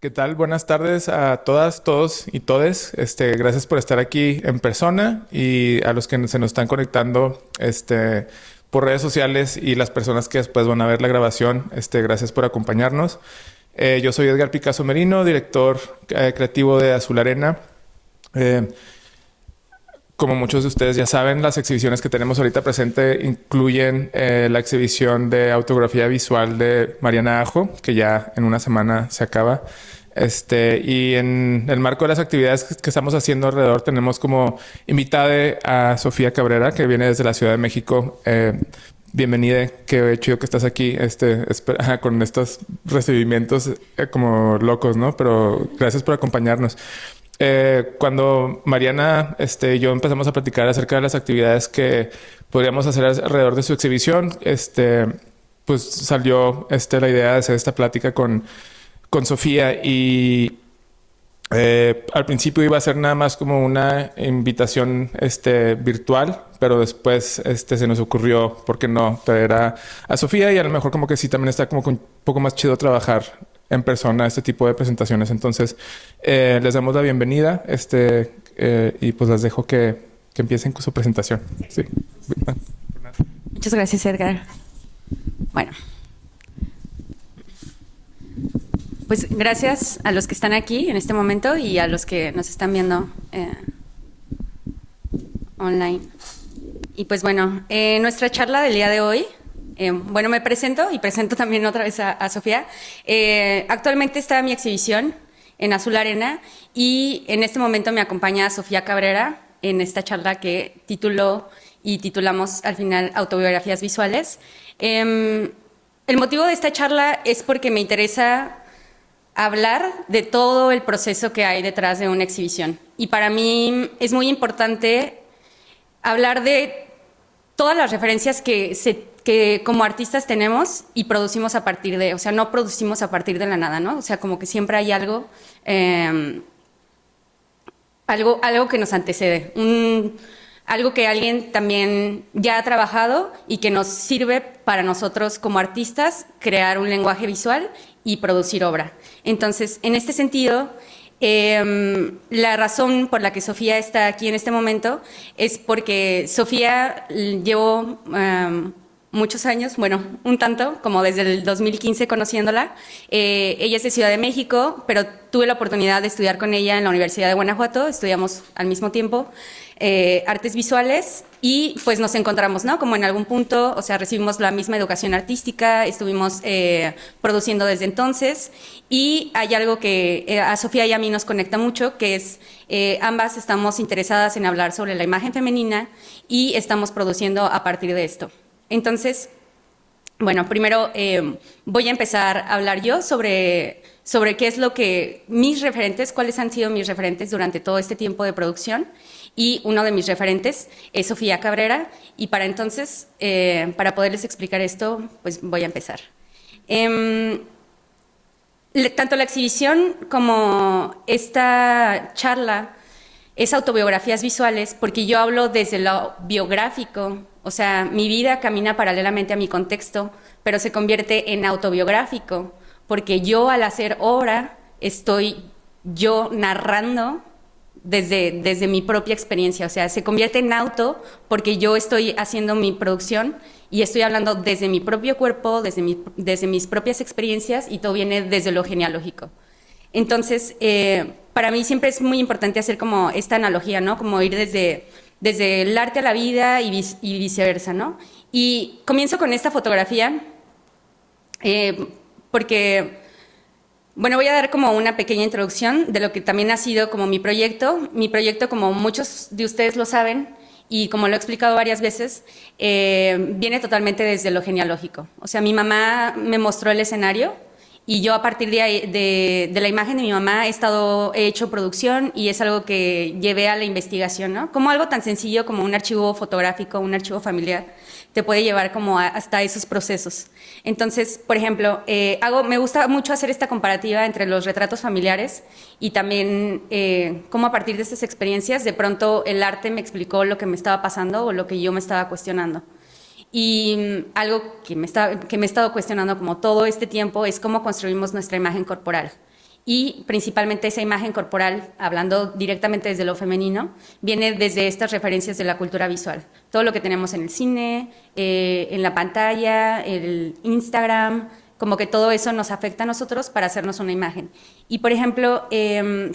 ¿Qué tal? Buenas tardes a todas, todos y todes. Gracias por estar aquí en persona y a los que se nos están conectando por redes sociales y las personas que después van a ver la grabación. Gracias por acompañarnos. Yo soy Edgar Picasso Merino, director creativo de Azul Arena. Eh, Como muchos de ustedes ya saben, las exhibiciones que tenemos ahorita presente incluyen la exhibición de autografía visual de Mariana Ajo, que ya en una semana se acaba. Y en el marco de las actividades que estamos haciendo alrededor, tenemos como invitada a Sofía Cabrera, que viene desde la Ciudad de México. Bienvenida, qué chido que estás aquí con estos recibimientos como locos, ¿no? Pero gracias por acompañarnos. Cuando Mariana y yo empezamos a platicar acerca de las actividades que podríamos hacer alrededor de su exhibición, pues salió la idea de hacer esta plática con Sofía y al principio iba a ser nada más como una invitación virtual, pero después se nos ocurrió, ¿por qué no traer a Sofía? Y a lo mejor como que sí también está como un poco más chido trabajar en persona este tipo de presentaciones. Entonces, les damos la bienvenida y pues les dejo que empiecen con su presentación. Sí. Muchas gracias, Edgar. Bueno, pues gracias a los que están aquí en este momento y a los que nos están viendo online. Y pues bueno, nuestra charla del día de hoy, bueno, me presento y presento también otra vez a Sofía. Actualmente está mi exhibición en Azul Arena y en este momento me acompaña Sofía Cabrera en esta charla que titulamos al final Autobiografías Visuales. El motivo de esta charla es porque me interesa hablar de todo el proceso que hay detrás de una exhibición. Y para mí es muy importante hablar de todas las referencias que como artistas tenemos y producimos a partir de, o sea, no producimos a partir de la nada, ¿no? O sea, como que siempre hay algo que nos antecede, algo que alguien también ya ha trabajado y que nos sirve para nosotros como artistas crear un lenguaje visual y producir obra. Entonces, en este sentido, la razón por la que Sofía está aquí en este momento es porque Sofía llevó muchos años, bueno, un tanto, como desde el 2015 conociéndola. Ella es de Ciudad de México, pero tuve la oportunidad de estudiar con ella en la Universidad de Guanajuato, estudiamos al mismo tiempo artes visuales y pues nos encontramos, ¿no? Como en algún punto, o sea, recibimos la misma educación artística, estuvimos produciendo desde entonces y hay algo que a Sofía y a mí nos conecta mucho, que es ambas estamos interesadas en hablar sobre la imagen femenina y estamos produciendo a partir de esto. Entonces, bueno, primero voy a empezar a hablar yo sobre qué es lo que mis referentes, cuáles han sido mis referentes durante todo este tiempo de producción. Y uno de mis referentes es Sofía Cabrera. Y para entonces, para poderles explicar esto, pues voy a empezar. Tanto la exhibición como esta charla es autobiografías visuales porque yo hablo desde lo biográfico, o sea, mi vida camina paralelamente a mi contexto, pero se convierte en autobiográfico porque yo al hacer obra estoy yo narrando desde mi propia experiencia, o sea, se convierte en auto porque yo estoy haciendo mi producción y estoy hablando desde mi propio cuerpo, desde mis propias experiencias y todo viene desde lo genealógico. Entonces, para mí siempre es muy importante hacer como esta analogía, ¿no? Como ir desde el arte a la vida y viceversa, ¿no? Y comienzo con esta fotografía porque, bueno, voy a dar como una pequeña introducción de lo que también ha sido como mi proyecto. Mi proyecto, como muchos de ustedes lo saben, y como lo he explicado varias veces, viene totalmente desde lo genealógico. O sea, mi mamá me mostró el escenario y yo a partir de la imagen de mi mamá he hecho producción y es algo que llevé a la investigación, ¿no? Como algo tan sencillo como un archivo fotográfico, un archivo familiar, te puede llevar como hasta esos procesos. Entonces, por ejemplo, me gusta mucho hacer esta comparativa entre los retratos familiares y también cómo a partir de estas experiencias de pronto el arte me explicó lo que me estaba pasando o lo que yo me estaba cuestionando. Y algo que me he estado cuestionando como todo este tiempo es cómo construimos nuestra imagen corporal. Y principalmente esa imagen corporal, hablando directamente desde lo femenino, viene desde estas referencias de la cultura visual. Todo lo que tenemos en el cine, en la pantalla, el Instagram, como que todo eso nos afecta a nosotros para hacernos una imagen. Y, por ejemplo,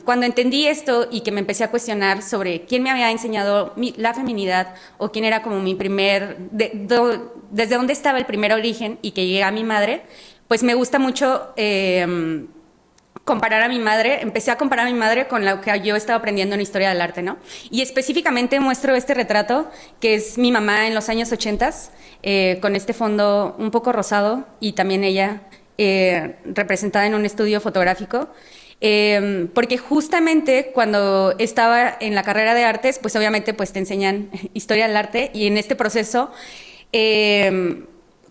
cuando entendí esto y que me empecé a cuestionar sobre quién me había enseñado la feminidad o quién era como mi primer, desde dónde estaba el primer origen y que llegué a mi madre, pues me gusta mucho comparar a mi madre, empecé a comparar a mi madre con lo que yo estaba aprendiendo en historia del arte, ¿no? Y específicamente muestro este retrato, que es mi mamá en los años 80, con este fondo un poco rosado y también ella representada en un estudio fotográfico. Porque justamente cuando estaba en la carrera de artes, pues obviamente pues te enseñan historia del arte y en este proceso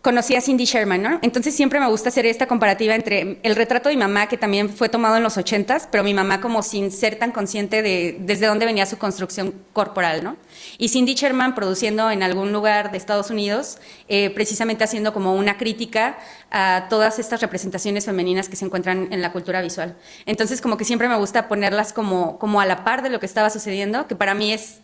conocí a Cindy Sherman, ¿no? Entonces siempre me gusta hacer esta comparativa entre el retrato de mi mamá, que también fue tomado en los 80s, pero mi mamá como sin ser tan consciente de desde dónde venía su construcción corporal, ¿no? Y Cindy Sherman produciendo en algún lugar de Estados Unidos, precisamente haciendo como una crítica a todas estas representaciones femeninas que se encuentran en la cultura visual. Entonces como que siempre me gusta ponerlas como a la par de lo que estaba sucediendo, que para mí es,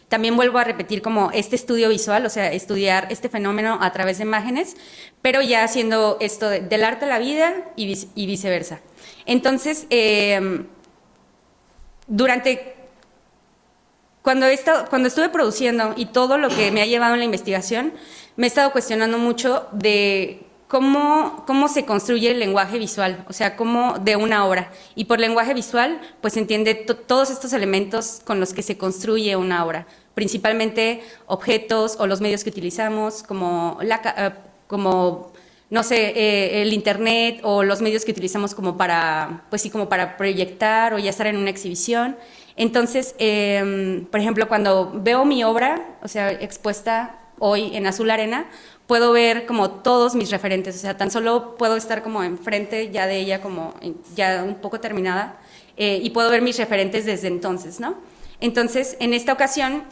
también vuelvo a repetir como este estudio visual, o sea, estudiar este fenómeno a través de imágenes, pero ya haciendo esto del arte a la vida y viceversa. Entonces, cuando estuve produciendo y todo lo que me ha llevado en la investigación, me he estado cuestionando mucho de cómo se construye el lenguaje visual, o sea, cómo de una obra. Y por lenguaje visual, pues se entiende todos estos elementos con los que se construye una obra, principalmente objetos o los medios que utilizamos, como no sé, el internet o los medios que utilizamos como para, pues sí, como para proyectar o ya estar en una exhibición. Entonces, por ejemplo, cuando veo mi obra, o sea, expuesta hoy en Azul Arena, puedo ver como todos mis referentes, o sea, tan solo puedo estar como enfrente ya de ella, como ya un poco terminada, y puedo ver mis referentes desde entonces, ¿no? Entonces, en esta ocasión,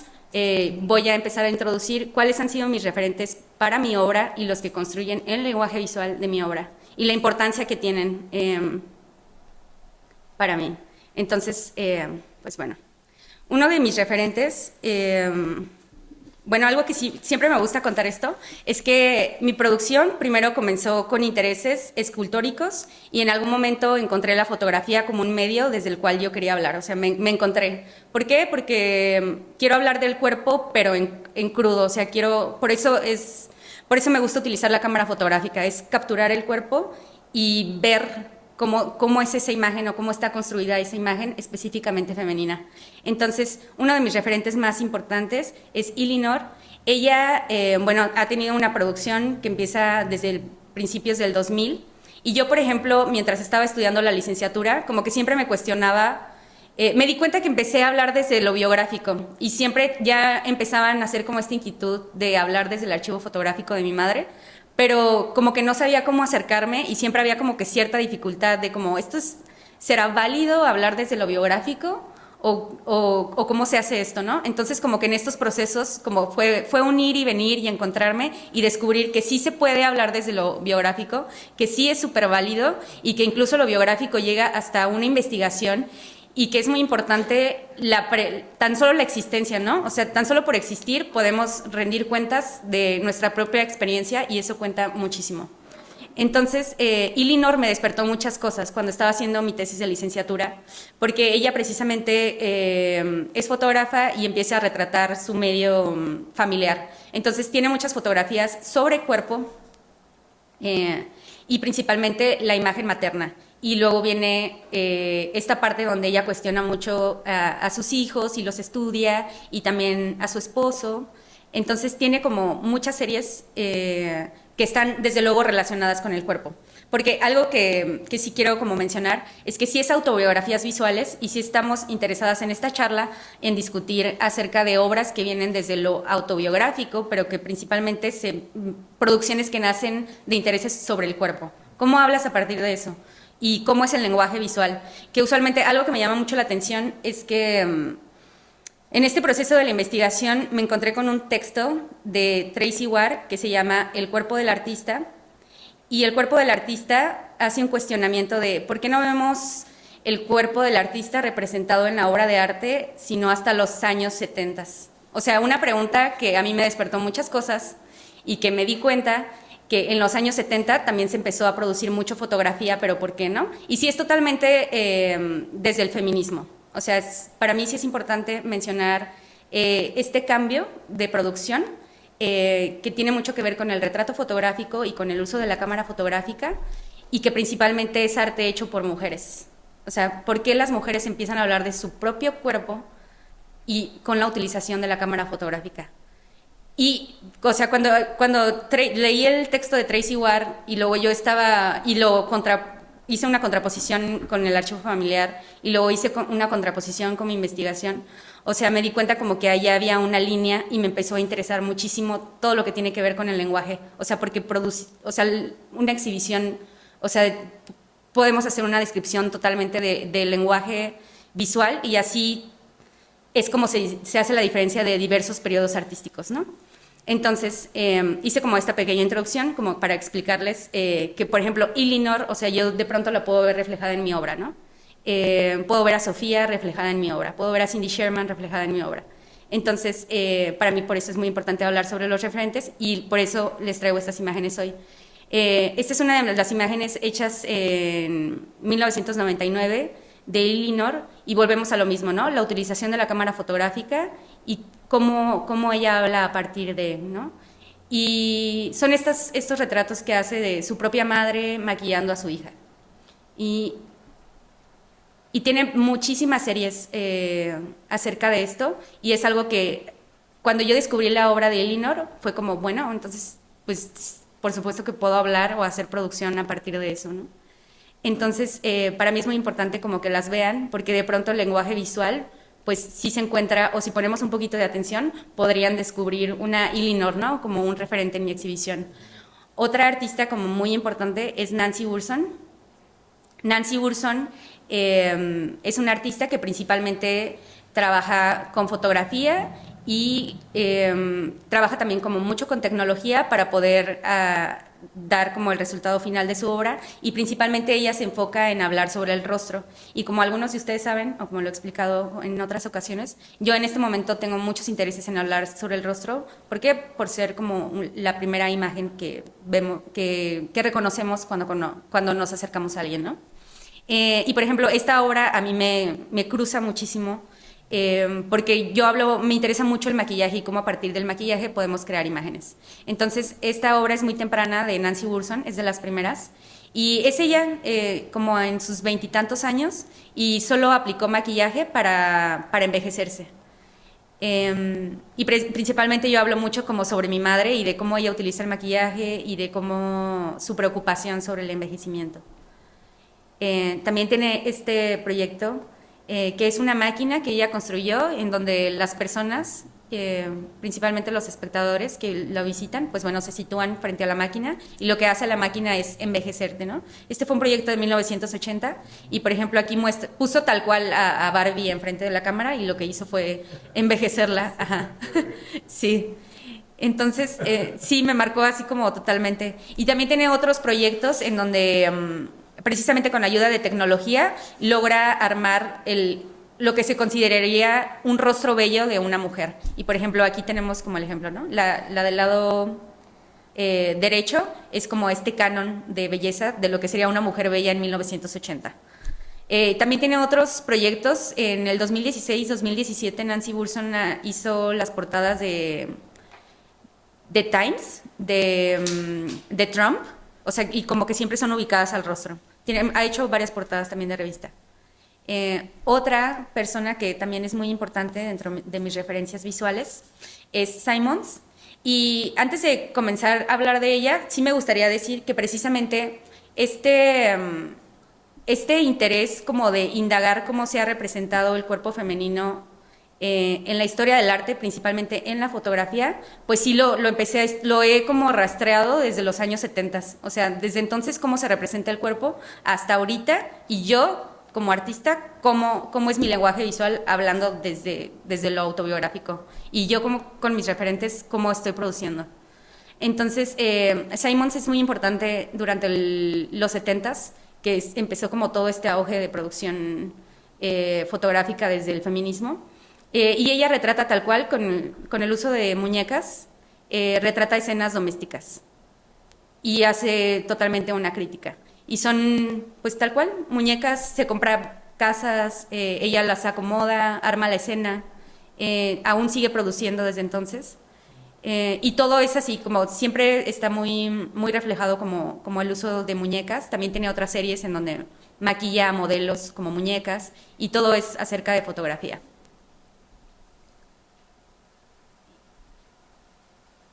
voy a empezar a introducir cuáles han sido mis referentes para mi obra y los que construyen el lenguaje visual de mi obra y la importancia que tienen para mí. Entonces, pues bueno, uno de mis referentes, bueno, algo que sí, siempre me gusta contar esto, es que mi producción primero comenzó con intereses escultóricos y en algún momento encontré la fotografía como un medio desde el cual yo quería hablar, o sea, me encontré. ¿Por qué? Porque quiero hablar del cuerpo, pero en crudo, o sea, por eso me gusta utilizar la cámara fotográfica, es capturar el cuerpo y ver cómo es esa imagen o cómo está construida esa imagen específicamente femenina. Entonces, uno de mis referentes más importantes es Ilinor. Ella, bueno, ha tenido una producción que empieza desde principios del 2000 y yo, por ejemplo, mientras estaba estudiando la licenciatura, como que siempre me cuestionaba, me di cuenta que empecé a hablar desde lo biográfico y siempre ya empezaban a hacer como esta inquietud de hablar desde el archivo fotográfico de mi madre, pero como que no sabía cómo acercarme y siempre había como que cierta dificultad de como, ¿será válido hablar desde lo biográfico? O cómo se hace esto, ¿no? Entonces como que en estos procesos como fue un ir y venir y encontrarme y descubrir que sí se puede hablar desde lo biográfico, que sí es súper válido y que incluso lo biográfico llega hasta una investigación y que es muy importante tan solo la existencia, ¿no? O sea, tan solo por existir podemos rendir cuentas de nuestra propia experiencia y eso cuenta muchísimo. Entonces, Ilinor me despertó muchas cosas cuando estaba haciendo mi tesis de licenciatura, porque ella precisamente es fotógrafa y empieza a retratar su medio familiar. Entonces, tiene muchas fotografías sobre cuerpo y principalmente la imagen materna. Y luego viene esta parte donde ella cuestiona mucho a sus hijos y los estudia, y también a su esposo. Entonces tiene como muchas series que están desde luego relacionadas con el cuerpo. Porque algo que sí quiero como mencionar es que sí es autobiografías visuales y sí estamos interesadas en esta charla en discutir acerca de obras que vienen desde lo autobiográfico, pero que principalmente producciones que nacen de intereses sobre el cuerpo. ¿Cómo hablas a partir de eso? Y cómo es el lenguaje visual, que usualmente algo que me llama mucho la atención es que en este proceso de la investigación me encontré con un texto de Tracy Ward que se llama El cuerpo del artista, y el cuerpo del artista hace un cuestionamiento de por qué no vemos el cuerpo del artista representado en la obra de arte, sino hasta los años 70. O sea, una pregunta que a mí me despertó muchas cosas y que me di cuenta que en los años 70 también se empezó a producir mucho fotografía, pero ¿por qué no? Y sí es totalmente desde el feminismo. O sea, para mí sí es importante mencionar este cambio de producción que tiene mucho que ver con el retrato fotográfico y con el uso de la cámara fotográfica y que principalmente es arte hecho por mujeres. O sea, ¿por qué las mujeres empiezan a hablar de su propio cuerpo y con la utilización de la cámara fotográfica? Y, o sea, cuando leí el texto de Tracy Ward y luego yo estaba, hice una contraposición con el archivo familiar y luego hice una contraposición con mi investigación, o sea, me di cuenta como que allá había una línea y me empezó a interesar muchísimo todo lo que tiene que ver con el lenguaje, o sea, porque una exhibición, o sea, podemos hacer una descripción totalmente del lenguaje visual y así es como se hace la diferencia de diversos periodos artísticos, ¿no? Entonces, hice como esta pequeña introducción como para explicarles que, por ejemplo, Elinor, o sea, yo de pronto la puedo ver reflejada en mi obra, ¿no? Puedo ver a Sofía reflejada en mi obra, puedo ver a Cindy Sherman reflejada en mi obra. Entonces, para mí por eso es muy importante hablar sobre los referentes y por eso les traigo estas imágenes hoy. Esta es una de las imágenes hechas en 1999 de Elinor y volvemos a lo mismo, ¿no? La utilización de la cámara fotográfica y cómo ella habla a partir de, ¿no? Y son estos retratos que hace de su propia madre maquillando a su hija. Y tiene muchísimas series acerca de esto y es algo que cuando yo descubrí la obra de Elinor fue como, bueno, entonces, pues, por supuesto que puedo hablar o hacer producción a partir de eso, ¿no? Entonces, para mí es muy importante como que las vean, porque de pronto el lenguaje visual, pues sí se encuentra, o si ponemos un poquito de atención, podrían descubrir una Elinor, ¿no? Como un referente en mi exhibición. Otra artista como muy importante es Nancy Wilson. Nancy Wilson es una artista que principalmente trabaja con fotografía y trabaja también como mucho con tecnología para poder dar como el resultado final de su obra y principalmente ella se enfoca en hablar sobre el rostro y como algunos de ustedes saben o como lo he explicado en otras ocasiones, yo en este momento tengo muchos intereses en hablar sobre el rostro, ¿por qué? Por ser como la primera imagen que vemos, que reconocemos cuando nos acercamos a alguien, ¿no? Y por ejemplo, esta obra a mí me cruza muchísimo porque me interesa mucho el maquillaje y cómo a partir del maquillaje podemos crear imágenes. Entonces, esta obra es muy temprana de Nancy Wilson, es de las primeras, y es ella como en sus 20 y tantos años y solo aplicó maquillaje para envejecerse. Y principalmente yo hablo mucho como sobre mi madre y de cómo ella utiliza el maquillaje y de cómo su preocupación sobre el envejecimiento. También tiene este proyecto que es una máquina que ella construyó en donde las personas, principalmente los espectadores que lo visitan, pues bueno, se sitúan frente a la máquina y lo que hace la máquina es envejecerte, ¿no? Este fue un proyecto de 1980 y, por ejemplo, aquí puso tal cual a Barbie enfrente de la cámara y lo que hizo fue envejecerla. Ajá. Sí. Entonces, sí, me marcó así como totalmente. Y también tiene otros proyectos en donde precisamente con ayuda de tecnología, logra armar lo que se consideraría un rostro bello de una mujer. Y, por ejemplo, aquí tenemos como el ejemplo, ¿no? La del lado derecho es como este canon de belleza de lo que sería una mujer bella en 1980. También tiene otros proyectos. En el 2016-2017, Nancy Wilson hizo las portadas de Times, de Trump, o sea, y como que siempre son ubicadas al rostro. Ha hecho varias portadas también de revista. Otra persona que también es muy importante dentro de mis referencias visuales es Simons. Y antes de comenzar a hablar de ella, sí me gustaría decir que precisamente este interés como de indagar cómo se ha representado el cuerpo femenino en la historia del arte, principalmente en la fotografía, pues sí lo he como rastreado desde los años 70. O sea, desde entonces cómo se representa el cuerpo hasta ahorita y yo como artista, cómo es mi lenguaje visual hablando desde lo autobiográfico y yo como con mis referentes, cómo estoy produciendo. Entonces, Simons es muy importante durante los 70s, que empezó como todo este auge de producción fotográfica desde el feminismo. Y ella retrata tal cual, con el uso de muñecas, retrata escenas domésticas y hace totalmente una crítica. Y son, pues tal cual, muñecas, se compra casas, ella las acomoda, arma la escena, aún sigue produciendo desde entonces. Y todo es así, como siempre está muy, muy reflejado como el uso de muñecas. También tiene otras series en donde maquilla a modelos como muñecas y todo es acerca de fotografía.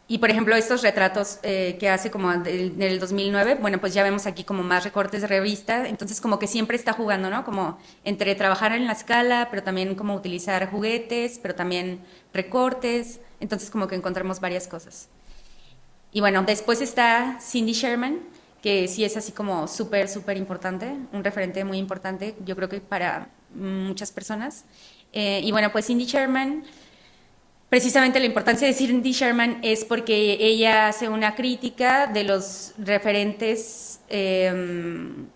Y por ejemplo, estos retratos que hace como del 2009, bueno, pues ya vemos aquí como más recortes de revista, entonces como que siempre está jugando, ¿no? Como entre trabajar en la escala, pero también como utilizar juguetes, pero también recortes, entonces como que encontramos varias cosas. Y bueno, después está Cindy Sherman, que sí es así como súper, súper importante, un referente muy importante, yo creo que para muchas personas. Y bueno, pues Cindy Sherman, precisamente la importancia de Cindy Sherman es porque ella hace una crítica de los referentes de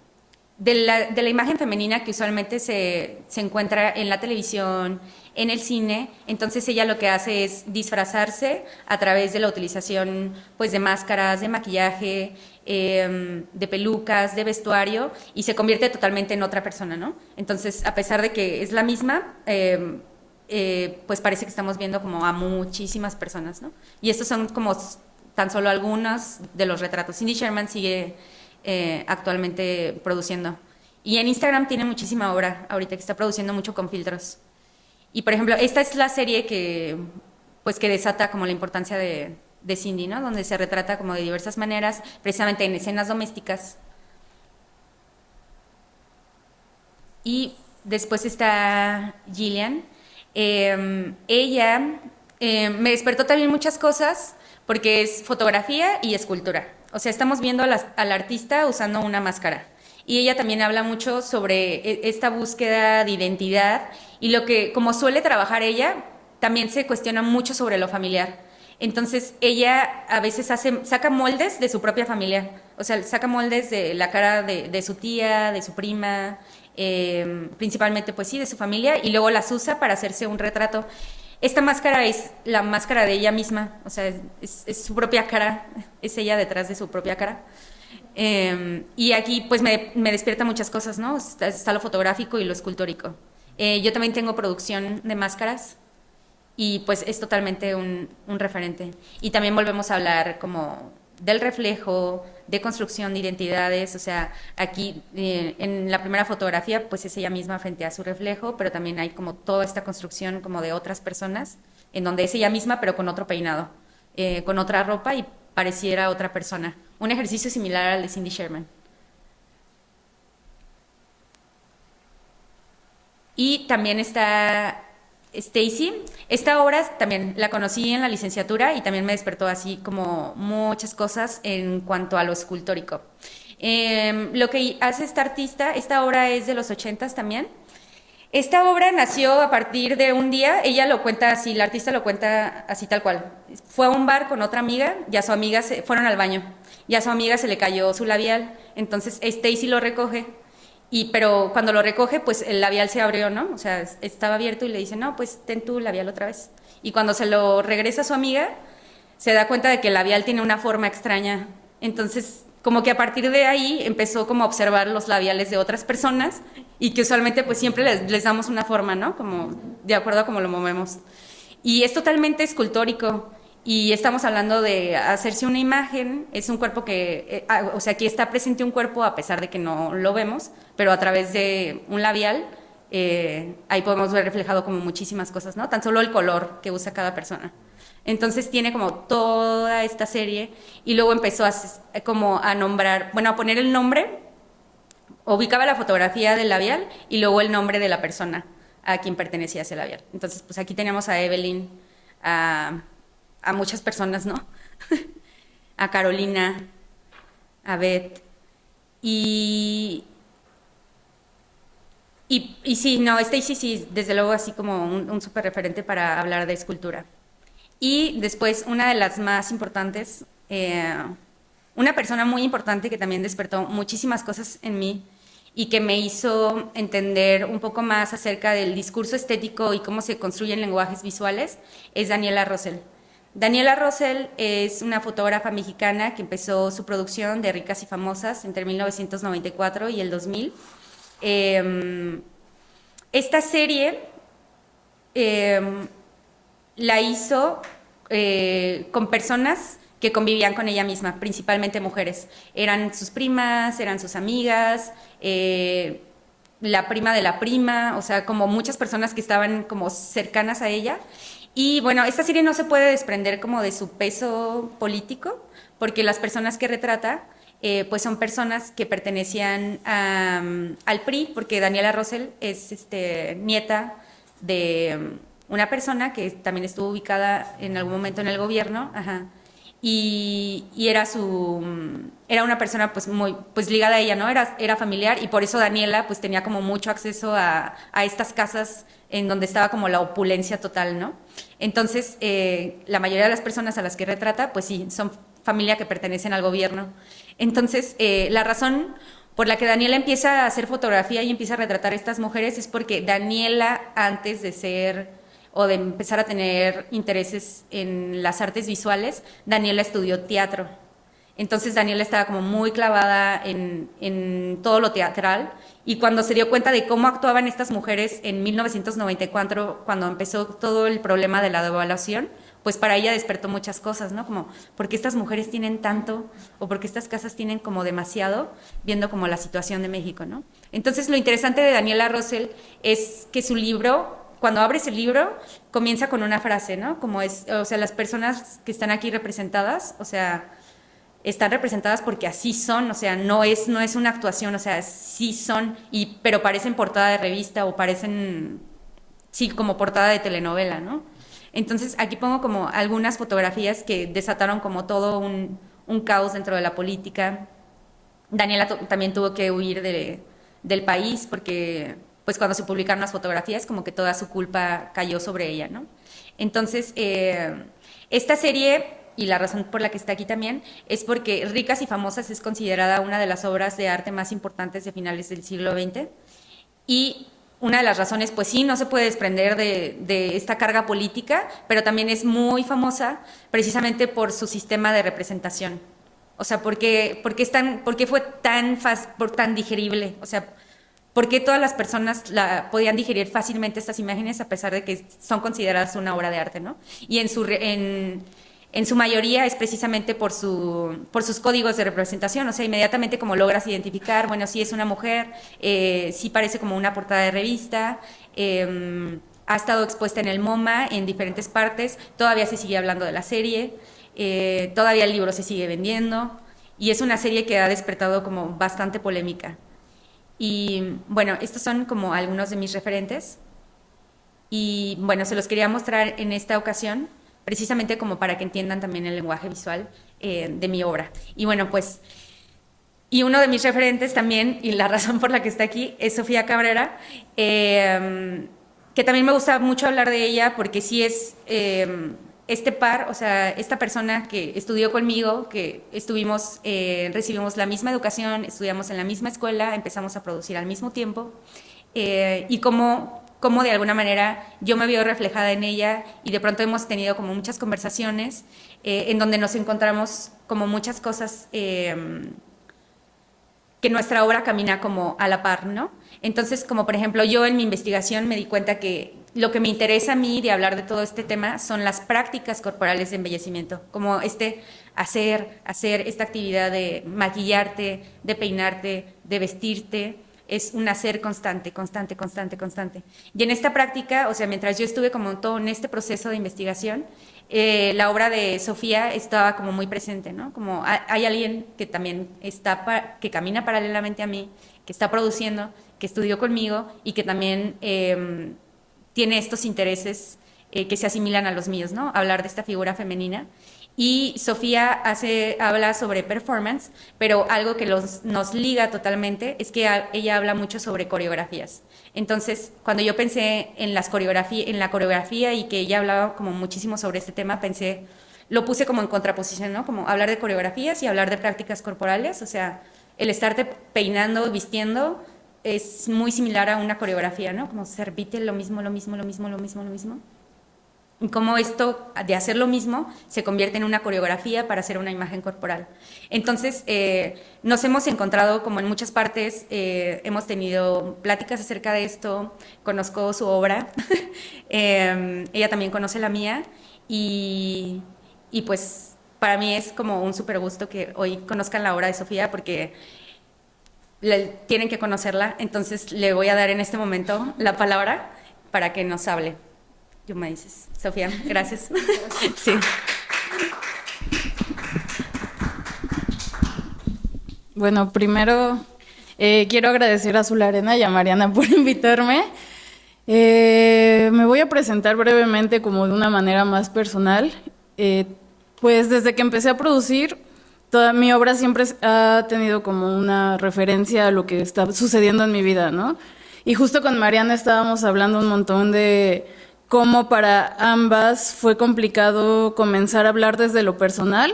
la imagen femenina que usualmente se encuentra en la televisión, en el cine. Entonces ella lo que hace es disfrazarse a través de la utilización pues, de máscaras, de maquillaje, de pelucas, de vestuario, y se convierte totalmente en otra persona, ¿no? Entonces, a pesar de que es la misma, pues parece que estamos viendo como a muchísimas personas, ¿no? Y estos son como tan solo algunos de los retratos. Cindy Sherman sigue actualmente produciendo. Y en Instagram tiene muchísima obra ahorita que está produciendo mucho con filtros. Y por ejemplo, esta es la serie pues, que desata como la importancia de Cindy, ¿no? Donde se retrata como de diversas maneras, precisamente en escenas domésticas. Y después está Gillian. Ella me despertó también muchas cosas porque es fotografía y escultura. O sea, estamos viendo al artista usando una máscara. Y ella también habla mucho sobre esta búsqueda de identidad y lo que, como suele trabajar ella, también se cuestiona mucho sobre lo familiar. Entonces, ella a veces saca moldes de su propia familia. O sea, saca moldes de la cara de su tía, de su prima, principalmente, pues sí, de su familia, y luego las usa para hacerse un retrato. Esta máscara es la máscara de ella misma, o sea, es su propia cara, es ella detrás de su propia cara. Y aquí pues me despierta muchas cosas, ¿no? Está lo fotográfico y lo escultórico. Yo también tengo producción de máscaras y pues es totalmente un referente. Y también volvemos a hablar como del reflejo, de construcción de identidades, o sea, aquí en la primera fotografía pues es ella misma frente a su reflejo, pero también hay como toda esta construcción como de otras personas, en donde es ella misma pero con otro peinado, con otra ropa y pareciera otra persona. Un ejercicio similar al de Cindy Sherman. Y también está Stacy. Esta obra también la conocí en la licenciatura y también me despertó así como muchas cosas en cuanto a lo escultórico. Lo que hace esta artista, esta obra es de los 80s también. Esta obra nació a partir de un día, ella lo cuenta así, la artista lo cuenta así tal cual. Fue a un bar con otra amiga y a su amiga fueron al baño y a su amiga se le cayó su labial. Entonces Stacy lo recoge. Pero cuando lo recoge, pues el labial se abrió, ¿no? O sea, estaba abierto y le dice, no, pues ten tu labial otra vez. Y cuando se lo regresa a su amiga, se da cuenta de que el labial tiene una forma extraña. Entonces, como que a partir de ahí empezó como a observar los labiales de otras personas y que usualmente pues siempre les damos una forma, ¿no? Como de acuerdo a cómo lo movemos. Y es totalmente escultórico. Y estamos hablando de hacerse una imagen, es un cuerpo que, o sea, aquí está presente un cuerpo a pesar de que no lo vemos, pero a través de un labial, ahí podemos ver reflejado como muchísimas cosas, ¿no? Tan solo el color que usa cada persona. Entonces tiene como toda esta serie y luego empezó como a nombrar, bueno, a poner el nombre, ubicaba la fotografía del labial y luego el nombre de la persona a quien pertenecía ese labial. Entonces, pues aquí tenemos a Evelyn, a muchas personas, ¿no? A Carolina, a Beth. Y sí, no, Stacy sí, desde luego así como un súper referente para hablar de escultura. Y después, una de las más importantes una persona muy importante que también despertó muchísimas cosas en mí y que me hizo entender un poco más acerca del discurso estético y cómo se construyen lenguajes visuales, es Daniela Rosell. Daniela Rosell es una fotógrafa mexicana que empezó su producción de Ricas y Famosas entre 1994 y el 2000. Esta serie la hizo con personas que convivían con ella misma, principalmente mujeres. Eran sus primas, eran sus amigas, la prima de la prima, o sea, como muchas personas que estaban como cercanas a ella. Y bueno, esta serie no se puede desprender como de su peso político, porque las personas que retrata pues son personas que pertenecían al PRI, porque Daniela Rosell es nieta de una persona que también estuvo ubicada en algún momento en el gobierno, ajá, y era una persona pues muy pues ligada a ella, ¿no? Era familiar y por eso Daniela pues tenía como mucho acceso a estas casas en donde estaba como la opulencia total, ¿no? Entonces, la mayoría de las personas a las que retrata, pues sí, son familia que pertenecen al gobierno. Entonces, la razón por la que Daniela empieza a hacer fotografía y empieza a retratar a estas mujeres es porque Daniela, antes de ser o de empezar a tener intereses en las artes visuales, Daniela estudió teatro. Entonces Daniela estaba como muy clavada en todo lo teatral y cuando se dio cuenta de cómo actuaban estas mujeres en 1994, cuando empezó todo el problema de la devaluación, pues para ella despertó muchas cosas, ¿no? Como, ¿por qué estas mujeres tienen tanto o por qué estas casas tienen como demasiado, viendo como la situación de México, ¿no? Entonces lo interesante de Daniela Rosell es que su libro, cuando abres el libro, comienza con una frase, ¿no? Como es, o sea, las personas que están aquí representadas, o sea, están representadas porque así son, o sea, no es una actuación, o sea, sí son, pero parecen portada de revista o parecen, sí, como portada de telenovela, ¿no? Entonces, aquí pongo como algunas fotografías que desataron como todo un caos dentro de la política. Daniela también tuvo que huir del país porque, pues, cuando se publicaron las fotografías, como que toda su culpa cayó sobre ella, ¿no? Entonces, esta serie y la razón por la que está aquí también es porque Ricas y Famosas es considerada una de las obras de arte más importantes de finales del siglo XX y una de las razones, pues sí, no se puede desprender de esta carga política, pero también es muy famosa precisamente por su sistema de representación. O sea, ¿por qué fue tan digerible? O sea, ¿por qué todas las personas podían digerir fácilmente estas imágenes a pesar de que son consideradas una obra de arte, ¿no? Y en su mayoría es precisamente por sus códigos de representación, o sea, inmediatamente como logras identificar, bueno, sí es una mujer, sí parece como una portada de revista, ha estado expuesta en el MoMA en diferentes partes, todavía se sigue hablando de la serie, todavía el libro se sigue vendiendo, y es una serie que ha despertado como bastante polémica. Y bueno, estos son como algunos de mis referentes, y bueno, se los quería mostrar en esta ocasión, precisamente como para que entiendan también el lenguaje visual de mi obra. Y bueno, pues, y uno de mis referentes también, y la razón por la que está aquí, es Sofía Cabrera, que también me gusta mucho hablar de ella porque sí es este par, o sea, esta persona que estudió conmigo, que recibimos la misma educación, estudiamos en la misma escuela, empezamos a producir al mismo tiempo, y cómo de alguna manera yo me veo reflejada en ella y de pronto hemos tenido como muchas conversaciones en donde nos encontramos como muchas cosas que nuestra obra camina como a la par, ¿no? Entonces, como por ejemplo, yo en mi investigación me di cuenta que lo que me interesa a mí de hablar de todo este tema son las prácticas corporales de embellecimiento, como hacer esta actividad de maquillarte, de peinarte, de vestirte, es un hacer constante. Y en esta práctica, o sea, mientras yo estuve como todo en este proceso de investigación, la obra de Sofía estaba como muy presente, ¿no? Como hay alguien que también que camina paralelamente a mí, que está produciendo, que estudió conmigo y que también tiene estos intereses que se asimilan a los míos, ¿no? Hablar de esta figura femenina. Y Sofía habla sobre performance, pero algo que nos liga totalmente es que ella habla mucho sobre coreografías. Entonces, cuando yo pensé en la coreografía y que ella hablaba como muchísimo sobre este tema, pensé lo puse como en contraposición, ¿no? Como hablar de coreografías y hablar de prácticas corporales, o sea, el estarte peinando, vistiendo, es muy similar a una coreografía, ¿no? Como se repite lo mismo, lo mismo, lo mismo, lo mismo, lo mismo. Y cómo esto de hacer lo mismo se convierte en una coreografía para hacer una imagen corporal. Entonces, nos hemos encontrado como en muchas partes, hemos tenido pláticas acerca de esto, conozco su obra, ella también conoce la mía y pues para mí es como un súper gusto que hoy conozcan la obra de Sofía porque tienen que conocerla, entonces le voy a dar en este momento la palabra para que nos hable. Tú me dices, Sofía, gracias. Sí. Bueno, primero quiero agradecer a Zularena y a Mariana por invitarme. Me voy a presentar brevemente como de una manera más personal. Pues desde que empecé a producir, toda mi obra siempre ha tenido como una referencia a lo que está sucediendo en mi vida, ¿no? Y justo con Mariana estábamos hablando un montón de cómo para ambas fue complicado comenzar a hablar desde lo personal.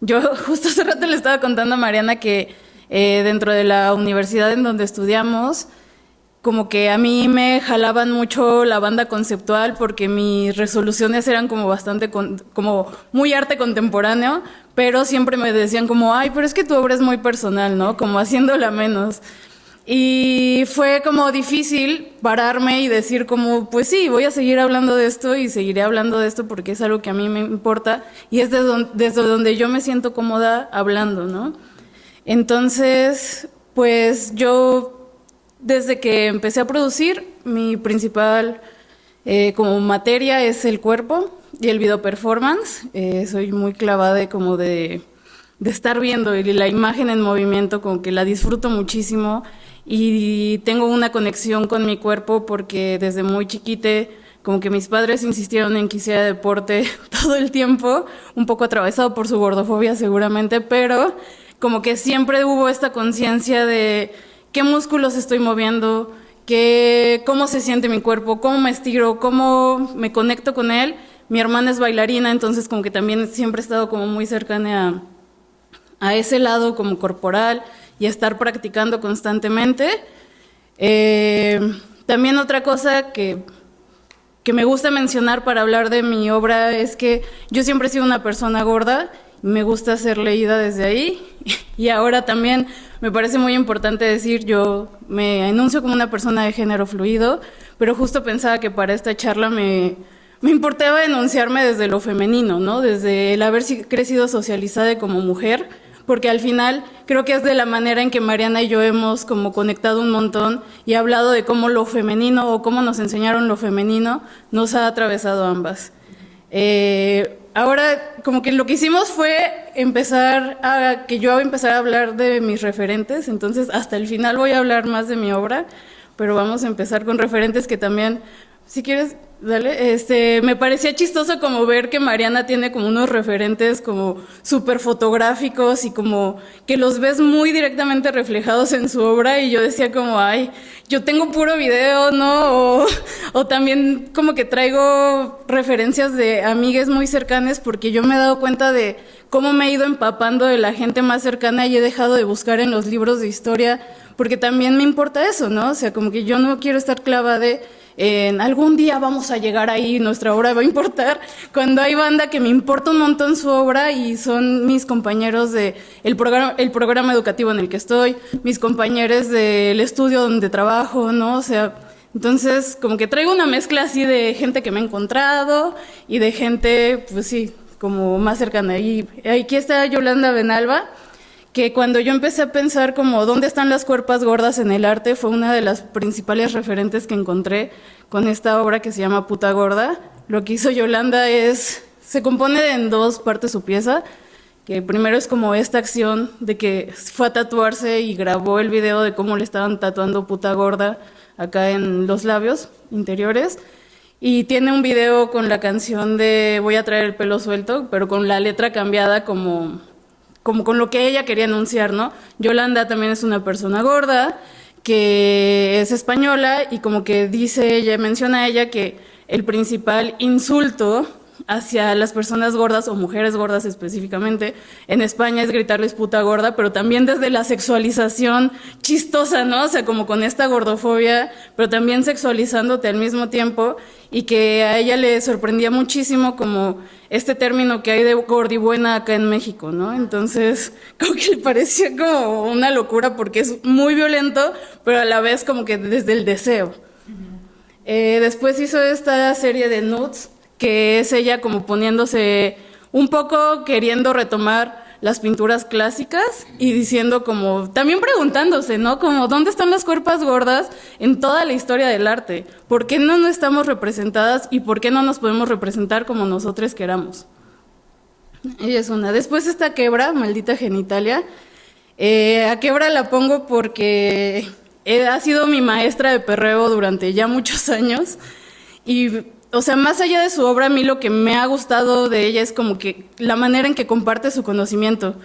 Yo justo hace rato le estaba contando a Mariana que dentro de la universidad en donde estudiamos, como que a mí me jalaban mucho la banda conceptual porque mis resoluciones eran como bastante, como muy arte contemporáneo, pero siempre me decían como, ay, pero es que tu obra es muy personal, ¿no? Como haciéndola menos. Y fue como difícil pararme y decir como, pues sí, voy a seguir hablando de esto y seguiré hablando de esto porque es algo que a mí me importa y es desde donde yo me siento cómoda hablando, ¿no? Entonces, pues yo, desde que empecé a producir, mi principal como materia es el cuerpo y el video performance. Soy muy clavada de estar viendo y la imagen en movimiento, como que la disfruto muchísimo y tengo una conexión con mi cuerpo porque desde muy chiquite como que mis padres insistieron en que hiciera deporte todo el tiempo, un poco atravesado por su gordofobia seguramente, pero como que siempre hubo esta conciencia de qué músculos estoy moviendo, cómo se siente mi cuerpo, cómo me estiro, cómo me conecto con él. Mi hermana es bailarina, entonces como que también siempre he estado como muy cercana a ese lado como corporal y a estar practicando constantemente. También otra cosa que me gusta mencionar para hablar de mi obra es que yo siempre he sido una persona gorda, me gusta ser leída desde ahí y ahora también me parece muy importante decir, yo me enuncio como una persona de género fluido, pero justo pensaba que para esta charla me importaba enunciarme desde lo femenino, ¿no? Desde el haber crecido socializada como mujer, porque al final creo que es de la manera en que Mariana y yo hemos como conectado un montón y hablado de cómo lo femenino o cómo nos enseñaron lo femenino nos ha atravesado a ambas. Ahora como que lo que hicimos fue que yo empezara a hablar de mis referentes, entonces hasta el final voy a hablar más de mi obra, pero vamos a empezar con referentes que también, si quieres, dale. Me parecía chistoso como ver que Mariana tiene como unos referentes como súper fotográficos y como que los ves muy directamente reflejados en su obra y yo decía como, ay, yo tengo puro video, ¿no? O también como que traigo referencias de amigues muy cercanas porque yo me he dado cuenta de cómo me he ido empapando de la gente más cercana y he dejado de buscar en los libros de historia porque también me importa eso, ¿no? O sea, como que yo no quiero estar clavada en algún día vamos a llegar ahí, nuestra obra va a importar, cuando hay banda que me importa un montón su obra y son mis compañeros de el programa educativo en el que estoy, mis compañeros del estudio donde trabajo, ¿no? O sea, entonces como que traigo una mezcla así de gente que me he encontrado y de gente, pues sí, como más cercana. Y aquí está Yolanda Benalba, que cuando yo empecé a pensar como dónde están las cuerpas gordas en el arte, fue una de las principales referentes que encontré con esta obra que se llama Puta Gorda. Lo que hizo Yolanda se compone en dos partes su pieza, que primero es como esta acción de que fue a tatuarse y grabó el video de cómo le estaban tatuando Puta Gorda acá en los labios interiores, y tiene un video con la canción de Voy a traer el pelo suelto, pero con la letra cambiada como con lo que ella quería anunciar, ¿no? Yolanda también es una persona gorda, que es española y como que menciona ella que el principal insulto hacia las personas gordas o mujeres gordas específicamente. En España es gritarles puta gorda, pero también desde la sexualización chistosa, ¿no? O sea, como con esta gordofobia, pero también sexualizándote al mismo tiempo, y que a ella le sorprendía muchísimo como este término que hay de gordibuena acá en México, ¿no? Entonces, como que le parecía como una locura porque es muy violento, pero a la vez como que desde el deseo. Después hizo esta serie de Nudes, que es ella como poniéndose un poco queriendo retomar las pinturas clásicas y diciendo como, también preguntándose, ¿no? Como, ¿dónde están las cuerpas gordas en toda la historia del arte? ¿Por qué no estamos representadas y por qué no nos podemos representar como nosotros queramos? Ella es una. Después está Quebra, Maldita Genitalia. A Quebra la pongo porque ha sido mi maestra de perreo durante ya muchos años y, o sea, más allá de su obra, a mí lo que me ha gustado de ella es como que la manera en que comparte su conocimiento.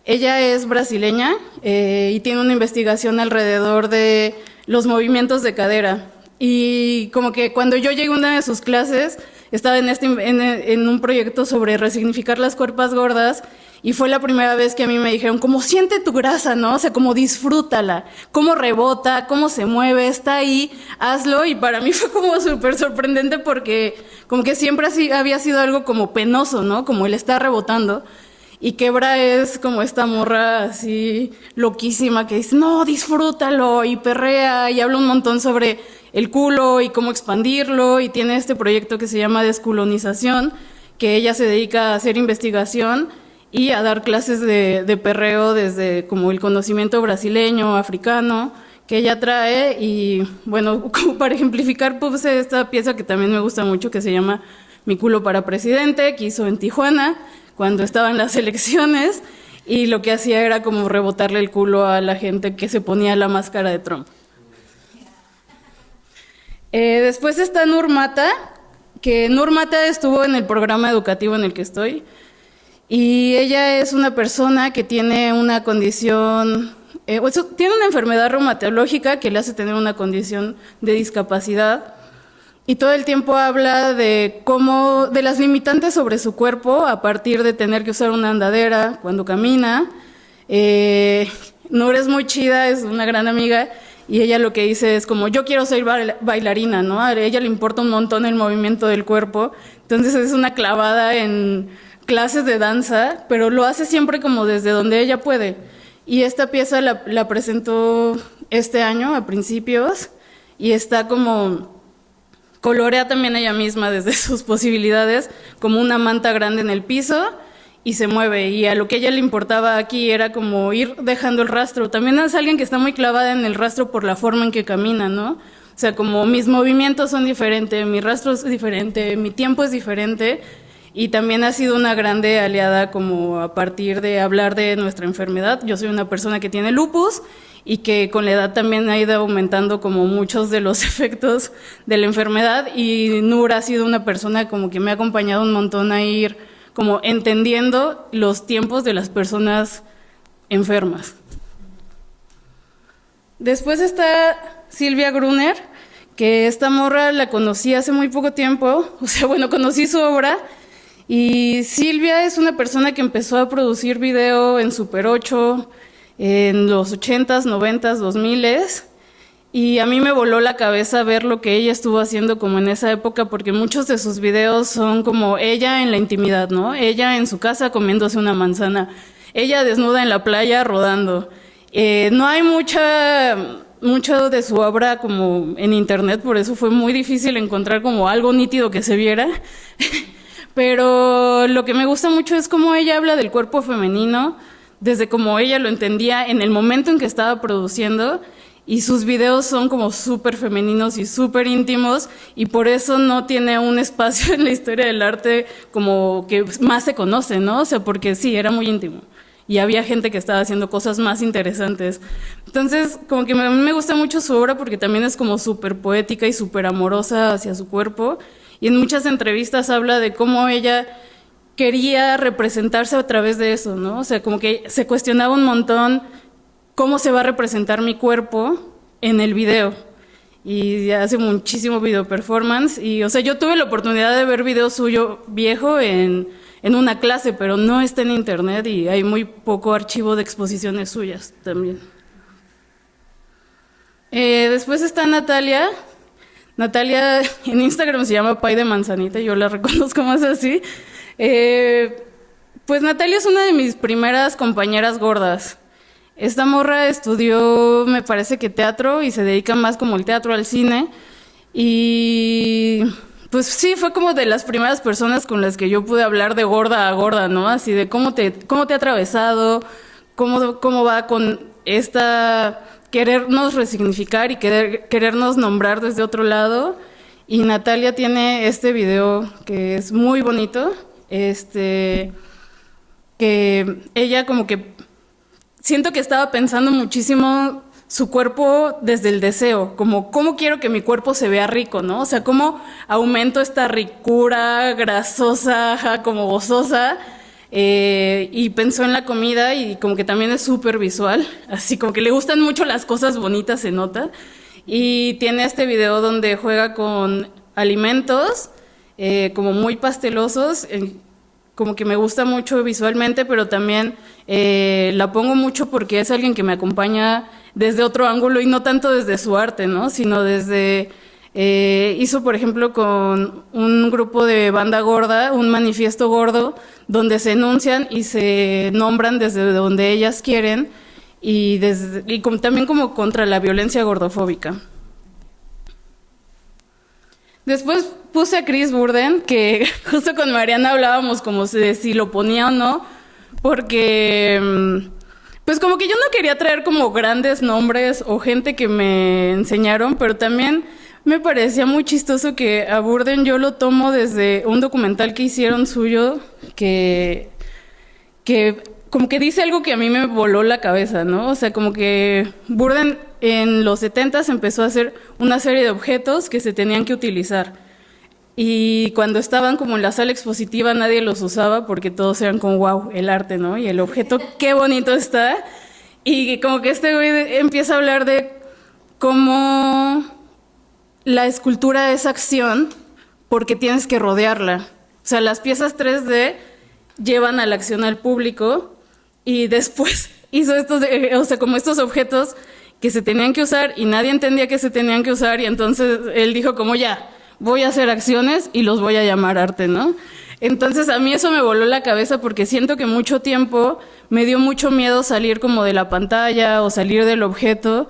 Ella es brasileña y tiene una investigación alrededor de los movimientos de cadera. Y como que cuando yo llegué a una de sus clases, estaba en un proyecto sobre resignificar las cuerpas gordas, y fue la primera vez que a mí me dijeron, como siente tu grasa, ¿no? O sea, como disfrútala, cómo rebota, cómo se mueve, está ahí, hazlo. Y para mí fue como súper sorprendente porque como que siempre así había sido algo como penoso, ¿no? Como el estar rebotando. Y Quebra es como esta morra así loquísima que dice, no, disfrútalo, y perrea, y habla un montón sobre el culo y cómo expandirlo, y tiene este proyecto que se llama Desculonización, que ella se dedica a hacer investigación y a dar clases de perreo desde como el conocimiento brasileño, africano, que ella trae. Y bueno, como para ejemplificar, puse esta pieza que también me gusta mucho, que se llama Mi culo para presidente, que hizo en Tijuana, cuando estaban las elecciones, y lo que hacía era como rebotarle el culo a la gente que se ponía la máscara de Trump. Después está Nur Mata, que Nur Mata estuvo en el programa educativo en el que estoy, y ella es una persona que tiene una condición, tiene una enfermedad reumatológica que le hace tener una condición de discapacidad, y todo el tiempo habla de cómo, de las limitantes sobre su cuerpo a partir de tener que usar una andadera cuando camina. Nur es muy chida, es una gran amiga, y ella lo que dice es como, yo quiero ser bailarina, ¿no? A ella le importa un montón el movimiento del cuerpo, entonces es una clavada en clases de danza, pero lo hace siempre como desde donde ella puede. Y esta pieza la presentó este año, a principios, y está como, colorea también ella misma desde sus posibilidades, como una manta grande en el piso, y se mueve, y a lo que a ella le importaba aquí era como ir dejando el rastro. También es alguien que está muy clavada en el rastro por la forma en que camina, ¿no? O sea, como mis movimientos son diferentes, mi rastro es diferente, mi tiempo es diferente, y también ha sido una grande aliada como a partir de hablar de nuestra enfermedad. Yo soy una persona que tiene lupus y que con la edad también ha ido aumentando como muchos de los efectos de la enfermedad, y Nur ha sido una persona como que me ha acompañado un montón a ir como entendiendo los tiempos de las personas enfermas. Después está Silvia Gruner, que esta morra la conocí hace muy poco tiempo, o sea, bueno, conocí su obra, y Silvia es una persona que empezó a producir video en Super 8, en los 80s, 90s, 2000s, y a mí me voló la cabeza ver lo que ella estuvo haciendo como en esa época, porque muchos de sus videos son como ella en la intimidad, ¿no? Ella en su casa comiéndose una manzana, ella desnuda en la playa rodando. No hay mucho de su obra como en internet, por eso fue muy difícil encontrar como algo nítido que se viera. Pero lo que me gusta mucho es cómo ella habla del cuerpo femenino, desde como ella lo entendía en el momento en que estaba produciendo, y sus videos son como súper femeninos y súper íntimos, y por eso no tiene un espacio en la historia del arte como que más se conoce, ¿no? O sea, porque sí, era muy íntimo, y había gente que estaba haciendo cosas más interesantes. Entonces, como que a mí me gusta mucho su obra porque también es como súper poética y súper amorosa hacia su cuerpo, y en muchas entrevistas habla de cómo ella quería representarse a través de eso, ¿no? O sea, como que se cuestionaba un montón cómo se va a representar mi cuerpo en el video. y hace muchísimo video performance. Y, o sea, yo tuve la oportunidad de ver video suyo viejo en una clase, pero no está en internet y hay muy poco archivo de exposiciones suyas también. Después está Natalia. Natalia en Instagram se llama Pay de Manzanita, yo la reconozco más así. Pues Natalia es una de mis primeras compañeras gordas. Esta morra estudió, me parece que teatro, y se dedica más como el teatro al cine. Y pues sí, fue como de las primeras personas con las que yo pude hablar de gorda a gorda, ¿no? Así de cómo te ha atravesado, cómo va con esta querernos resignificar y querernos nombrar desde otro lado. Y Natalia tiene este video que es muy bonito, que ella como que siento que estaba pensando muchísimo su cuerpo desde el deseo, como cómo quiero que mi cuerpo se vea rico, ¿no? O sea, cómo aumento esta ricura grasosa, como gozosa, y pensó en la comida y como que también es súper visual, así como que le gustan mucho las cosas bonitas, se nota, y tiene este video donde juega con alimentos como muy pastelosos, como que me gusta mucho visualmente, pero también la pongo mucho porque es alguien que me acompaña desde otro ángulo y no tanto desde su arte, ¿no? Sino desde... hizo, por ejemplo, con un grupo de banda gorda, un manifiesto gordo, donde se enuncian y se nombran desde donde ellas quieren y también como contra la violencia gordofóbica. Después puse a Chris Burden, que justo con Mariana hablábamos como de si lo ponía o no, porque pues como que yo no quería traer como grandes nombres o gente que me enseñaron, pero también me parecía muy chistoso que a Burden yo lo tomo desde un documental que hicieron suyo, que como que dice algo que a mí me voló la cabeza, ¿no? O sea, como que Burden en los 70s empezó a hacer una serie de objetos que se tenían que utilizar. Y cuando estaban como en la sala expositiva nadie los usaba porque todos eran como, wow, el arte, ¿no? Y el objeto, qué bonito está. Y como que este güey empieza a hablar de cómo la escultura es acción porque tienes que rodearla. O sea, las piezas 3D llevan a la acción al público y después hizo como estos objetos que se tenían que usar y nadie entendía que se tenían que usar y entonces él dijo como ya, voy a hacer acciones y los voy a llamar arte, ¿no? Entonces a mí eso me voló la cabeza porque siento que mucho tiempo me dio mucho miedo salir como de la pantalla o salir del objeto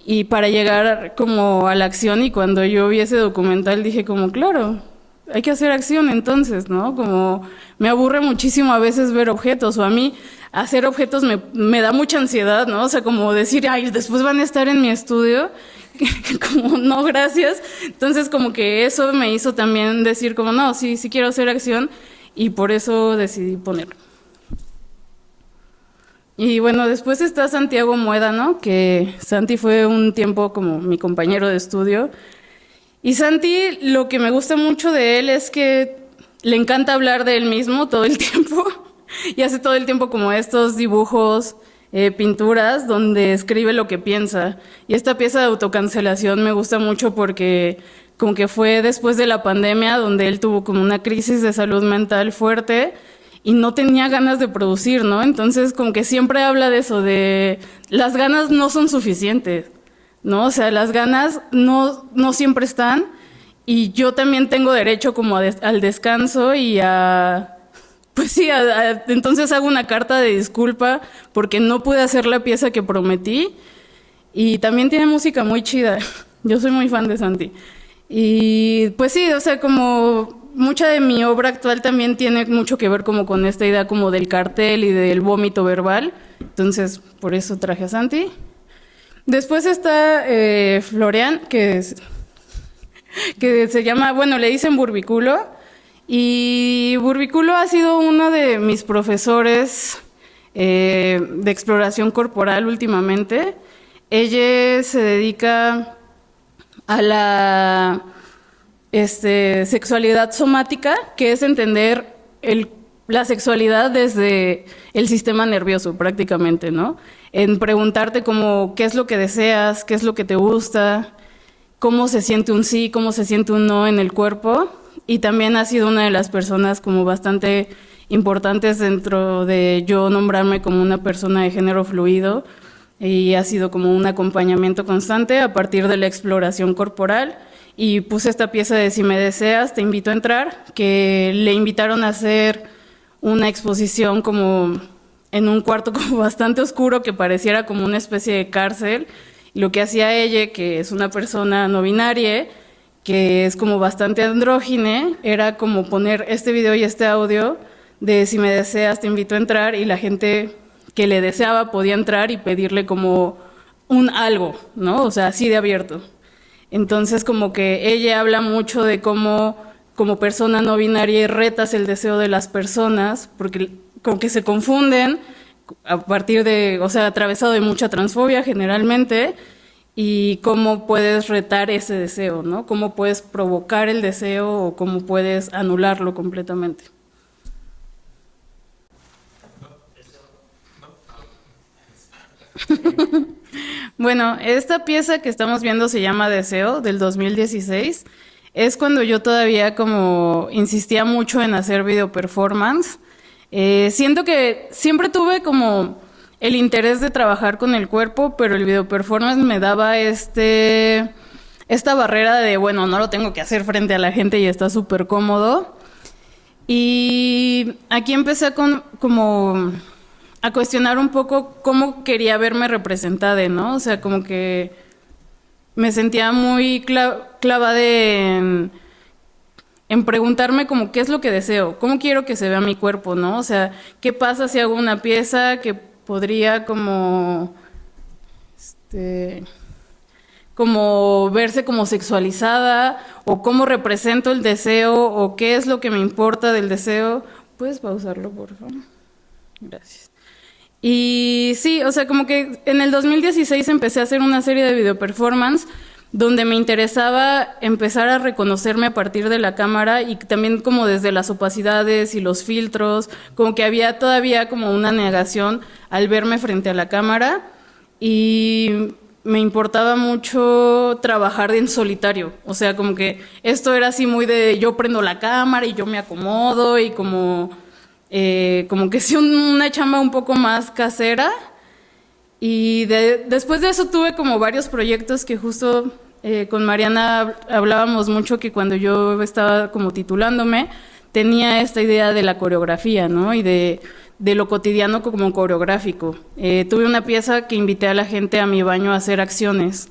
y para llegar como a la acción y cuando yo vi ese documental dije como claro, hay que hacer acción entonces, ¿no? Como me aburre muchísimo a veces ver objetos o a mí hacer objetos me da mucha ansiedad, ¿no? O sea, como decir, ay, después van a estar en mi estudio, como no, gracias. Entonces, como que eso me hizo también decir como, no, sí quiero hacer acción y por eso decidí ponerlo. Y bueno, después está Santiago Muédano, que Santi fue un tiempo como mi compañero de estudio. Y Santi, lo que me gusta mucho de él es que le encanta hablar de él mismo todo el tiempo. Y hace todo el tiempo como estos dibujos, pinturas, donde escribe lo que piensa. Y esta pieza de autocancelación me gusta mucho porque como que fue después de la pandemia, donde él tuvo como una crisis de salud mental fuerte y no tenía ganas de producir, ¿no? Entonces como que siempre habla de eso, de las ganas no son suficientes, ¿no? O sea, las ganas no siempre están y yo también tengo derecho como al descanso y a... Pues sí, entonces hago una carta de disculpa porque no pude hacer la pieza que prometí y también tiene música muy chida. Yo soy muy fan de Santi. Y pues sí, o sea, como mucha de mi obra actual también tiene mucho que ver como con esta idea como del cartel y del vómito verbal. Entonces, por eso traje a Santi. Después está Florian, que se llama, bueno, le dicen Burbiculo. Y Burbiculo ha sido uno de mis profesores de exploración corporal últimamente. Ella se dedica a la sexualidad somática, que es entender la sexualidad desde el sistema nervioso prácticamente, ¿no? En preguntarte como qué es lo que deseas, qué es lo que te gusta. cómo se siente un sí, cómo se siente un no en el cuerpo, y también ha sido una de las personas como bastante importantes dentro de yo nombrarme como una persona de género fluido, y ha sido como un acompañamiento constante a partir de la exploración corporal. Y puse esta pieza de Si me deseas, te invito a entrar, que le invitaron a hacer una exposición como en un cuarto como bastante oscuro que pareciera como una especie de cárcel. Y lo que hacía ella, que es una persona no binaria, que es como bastante andrógine, era como poner este video y este audio de Si me deseas, te invito a entrar, y la gente que le deseaba podía entrar y pedirle como un algo, ¿no? O sea, así de abierto. Entonces, como que ella habla mucho de cómo, como persona no binaria, retas el deseo de las personas, porque como que se confunden a partir de, o sea, atravesado de mucha transfobia generalmente, y cómo puedes retar ese deseo, ¿no? Cómo puedes provocar el deseo o cómo puedes anularlo completamente. Bueno, esta pieza que estamos viendo se llama Deseo, del 2016. Es cuando yo todavía como insistía mucho en hacer video performance. Siento que siempre tuve como el interés de trabajar con el cuerpo, pero el video performance me daba esta barrera de, bueno, no lo tengo que hacer frente a la gente y está súper cómodo. Y aquí empecé como a cuestionar un poco cómo quería verme representada, ¿no? O sea, como que me sentía muy clavada en preguntarme como qué es lo que deseo, cómo quiero que se vea mi cuerpo, ¿no? O sea, qué pasa si hago una pieza que podría como verse como sexualizada, o cómo represento el deseo, o qué es lo que me importa del deseo. ¿Puedes pausarlo, por favor? Gracias. Y sí, o sea, como que en el 2016 empecé a hacer una serie de video performance donde me interesaba empezar a reconocerme a partir de la cámara, y también como desde las opacidades y los filtros, como que había todavía como una negación al verme frente a la cámara, y me importaba mucho trabajar en solitario. O sea, como que esto era así muy de yo prendo la cámara y yo me acomodo, y como que sí, una chamba un poco más casera. Y después de eso tuve como varios proyectos que justo con Mariana hablábamos mucho, que cuando yo estaba como titulándome tenía esta idea de la coreografía, ¿no? Y de lo cotidiano como coreográfico. Tuve una pieza que invité a la gente a mi baño a hacer acciones,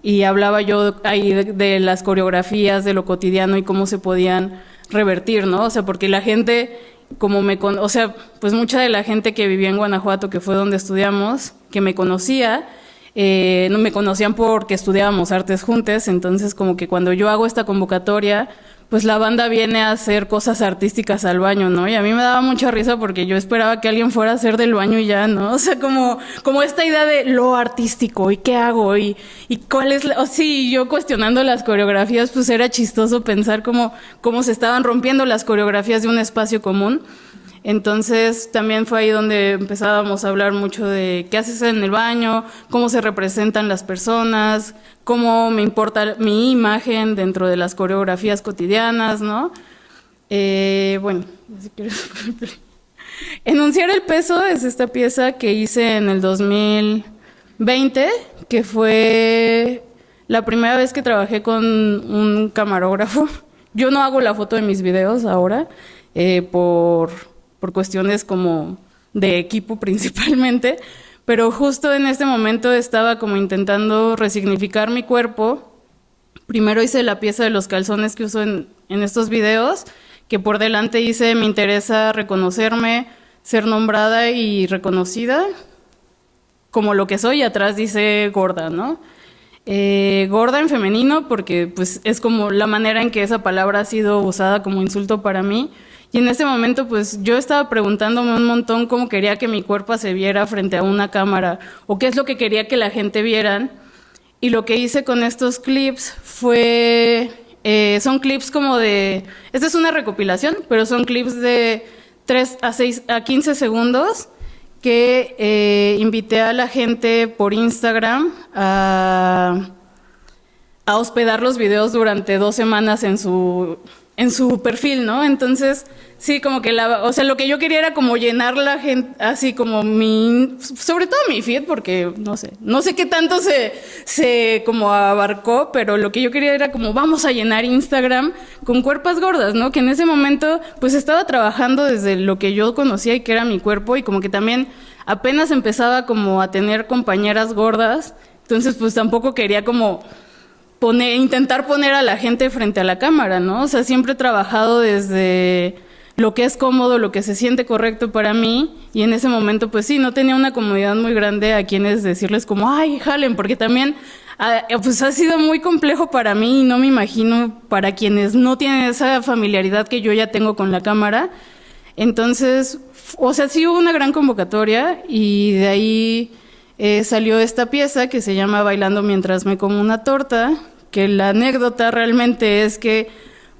y hablaba yo ahí de las coreografías, de lo cotidiano y cómo se podían revertir, ¿no? O sea, porque la gente, o sea, pues mucha de la gente que vivía en Guanajuato, que fue donde estudiamos, que me conocía, no me conocían porque estudiábamos artes juntas. Entonces como que cuando yo hago esta convocatoria, pues la banda viene a hacer cosas artísticas al baño, ¿no? Y a mí me daba mucha risa porque yo esperaba que alguien fuera a hacer del baño y ya, ¿no? O sea, como esta idea de lo artístico, y qué hago, y cuál es sí, yo cuestionando las coreografías, pues era chistoso pensar cómo se estaban rompiendo las coreografías de un espacio común. Entonces también fue ahí donde empezábamos a hablar mucho de qué haces en el baño, cómo se representan las personas, cómo me importa mi imagen dentro de las coreografías cotidianas, ¿no? Bueno, si quieres. Enunciar el peso es esta pieza que hice en el 2020, que fue la primera vez que trabajé con un camarógrafo. Yo no hago la foto de mis videos ahora, por cuestiones como de equipo principalmente, pero justo en este momento estaba como intentando resignificar mi cuerpo. Primero hice la pieza de los calzones que uso en estos videos, que por delante hice me interesa reconocerme, ser nombrada y reconocida como lo que soy, y atrás dice gorda, ¿no? Gorda en femenino, porque pues es como la manera en que esa palabra ha sido usada como insulto para mí. Y en ese momento, pues yo estaba preguntándome un montón cómo quería que mi cuerpo se viera frente a una cámara, o qué es lo que quería que la gente vieran. Y lo que hice con estos clips son clips como esta es una recopilación, pero son clips de 3 a 15 segundos que invité a la gente por Instagram a a hospedar los videos durante 2 semanas en su perfil, ¿no? Entonces, sí, como que o sea, lo que yo quería era como llenar la gente, así como sobre todo mi feed, porque no sé qué tanto se como abarcó, pero lo que yo quería era como vamos a llenar Instagram con cuerpas gordas, ¿no? Que en ese momento, pues estaba trabajando desde lo que yo conocía y que era mi cuerpo, y como que también apenas empezaba como a tener compañeras gordas, entonces pues tampoco quería como intentar poner a la gente frente a la cámara, ¿no? O sea, siempre he trabajado desde lo que es cómodo, lo que se siente correcto para mí, y en ese momento, pues sí, no tenía una comunidad muy grande a quienes decirles como, ay, jalen, porque también, pues ha sido muy complejo para mí, y no me imagino para quienes no tienen esa familiaridad que yo ya tengo con la cámara. Entonces, o sea, sí hubo una gran convocatoria, y de ahí salió esta pieza que se llama Bailando mientras me como una torta, que la anécdota realmente es que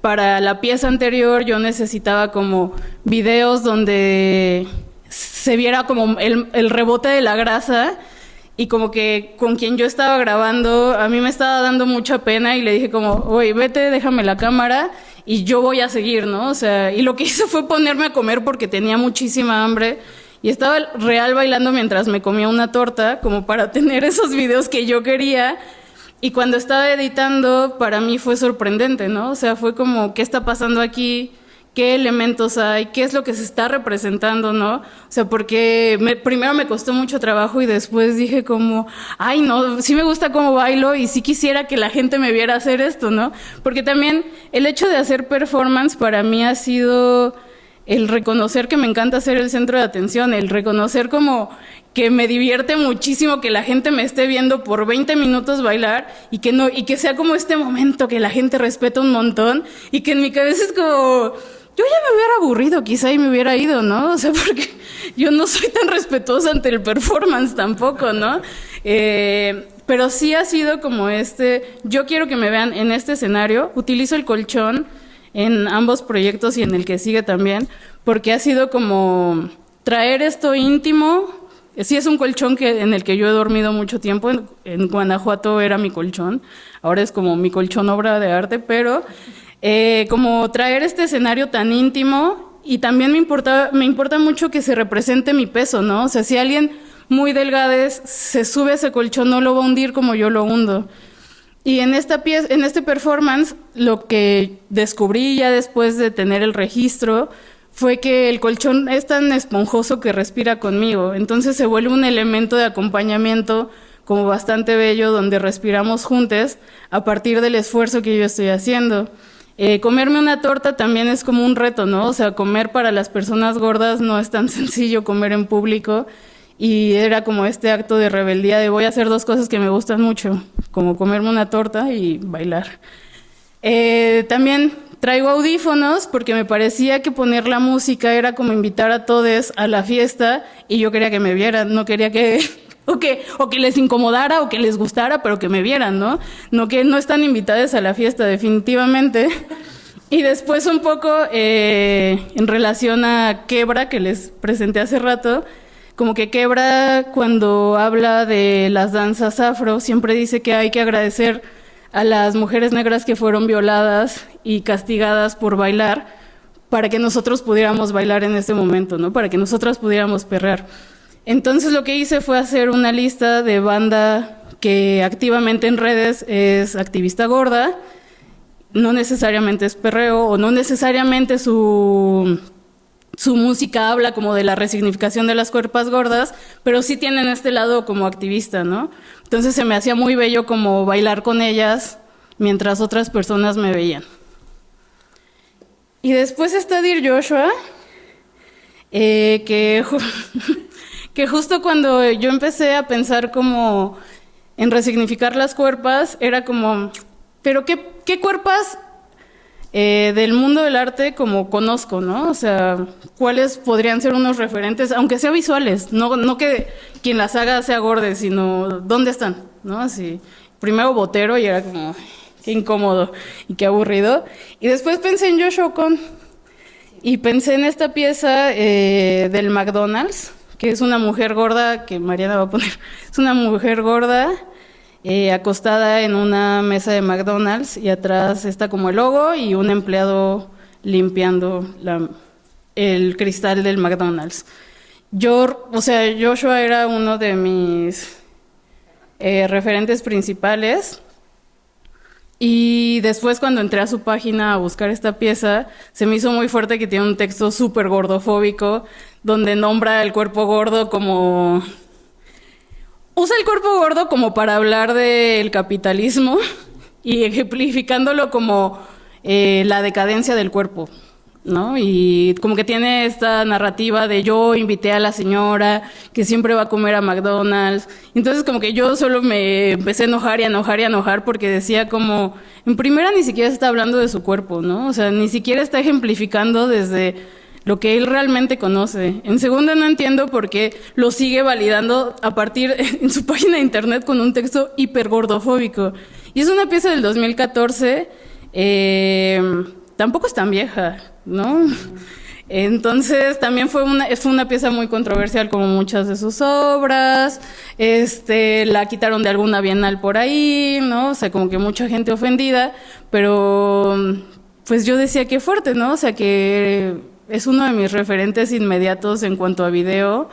para la pieza anterior yo necesitaba como videos donde se viera como el rebote de la grasa, y como que con quien yo estaba grabando a mí me estaba dando mucha pena, y le dije como, oye, vete, déjame la cámara y yo voy a seguir, ¿no? O sea, y lo que hice fue ponerme a comer porque tenía muchísima hambre, y estaba real bailando mientras me comía una torta, como para tener esos videos que yo quería. Y cuando estaba editando, para mí fue sorprendente, ¿no? O sea, fue como, ¿qué está pasando aquí? ¿Qué elementos hay? ¿Qué es lo que se está representando, no? O sea, porque primero me costó mucho trabajo, y después dije como, ay, no, sí me gusta cómo bailo y sí quisiera que la gente me viera hacer esto, ¿no? Porque también el hecho de hacer performance para mí ha sido el reconocer que me encanta ser el centro de atención, el reconocer como que me divierte muchísimo que la gente me esté viendo por 20 minutos bailar, y que sea como este momento que la gente respeta un montón, y que en mi cabeza es como, yo ya me hubiera aburrido quizá y me hubiera ido, ¿no? O sea, porque yo no soy tan respetuosa ante el performance tampoco, ¿no? Pero sí ha sido como yo quiero que me vean en este escenario, utilizo el colchón en ambos proyectos y en el que sigue también, porque ha sido como traer esto íntimo. Sí, es un colchón en el que yo he dormido mucho tiempo. En Guanajuato era mi colchón, ahora es como mi colchón obra de arte, pero como traer este escenario tan íntimo, y también me importa mucho que se represente mi peso, ¿no? O sea, si alguien muy delgado se sube a ese colchón, no lo va a hundir como yo lo hundo. Y en esta pieza, en este performance, lo que descubrí ya después de tener el registro fue que el colchón es tan esponjoso que respira conmigo, entonces se vuelve un elemento de acompañamiento como bastante bello, donde respiramos juntos a partir del esfuerzo que yo estoy haciendo. Comerme una torta también es como un reto, ¿no? O sea, comer para las personas gordas no es tan sencillo, comer en público, y era como este acto de rebeldía de voy a hacer 2 cosas que me gustan mucho, como comerme una torta y bailar. También traigo audífonos porque me parecía que poner la música era como invitar a todos a la fiesta, y yo quería que me vieran, no quería que o que les incomodara o que les gustara, pero que me vieran, ¿no? No que no están invitadas a la fiesta, definitivamente. Y después un poco en relación a Quebra, que les presenté hace rato, como que Quebra, cuando habla de las danzas afro, siempre dice que hay que agradecer a las mujeres negras que fueron violadas y castigadas por bailar, para que nosotros pudiéramos bailar en este momento, ¿no? Para que nosotras pudiéramos perrear. Entonces lo que hice fue hacer una lista de banda que activamente en redes es activista gorda, no necesariamente es perreo, o no necesariamente su música habla como de la resignificación de las cuerpas gordas, pero sí tienen este lado como activista, ¿no? Entonces se me hacía muy bello como bailar con ellas mientras otras personas me veían. Y después está Dear Joshua, que justo cuando yo empecé a pensar como en resignificar las cuerpas, era como, pero ¿qué cuerpas del mundo del arte como conozco, ¿no? O sea, ¿cuáles podrían ser unos referentes, aunque sea visuales? No que quien las haga sea gorda, sino ¿dónde están? ¿No? Así, primero Botero, y era como, qué incómodo y qué aburrido. Y después pensé en Joshua Ocon, y pensé en esta pieza del McDonald's, que es una mujer gorda, que Mariana va a poner, es una mujer gorda acostada en una mesa de McDonald's y atrás está como el logo y un empleado limpiando el cristal del McDonald's. Joshua era uno de mis referentes principales. Y después cuando entré a su página a buscar esta pieza, se me hizo muy fuerte que tiene un texto súper gordofóbico, donde nombra el cuerpo gordo como... Usa el cuerpo gordo como para hablar del capitalismo y ejemplificándolo como la decadencia del cuerpo, ¿no? Y como que tiene esta narrativa de yo invité a la señora que siempre va a comer a McDonald's. Entonces como que yo solo me empecé a enojar y a enojar y a enojar porque decía como, en primera ni siquiera está hablando de su cuerpo, ¿no? O sea, ni siquiera está ejemplificando desde lo que él realmente conoce. En segunda, no entiendo por qué lo sigue validando a partir en su página de internet con un texto hipergordofóbico. Y es una pieza del 2014, tampoco es tan vieja, ¿no? Entonces también es una pieza muy controversial como muchas de sus obras, la quitaron de alguna bienal por ahí, ¿no? O sea, como que mucha gente ofendida, pero pues yo decía que fuerte, ¿no? O sea, que es uno de mis referentes inmediatos en cuanto a video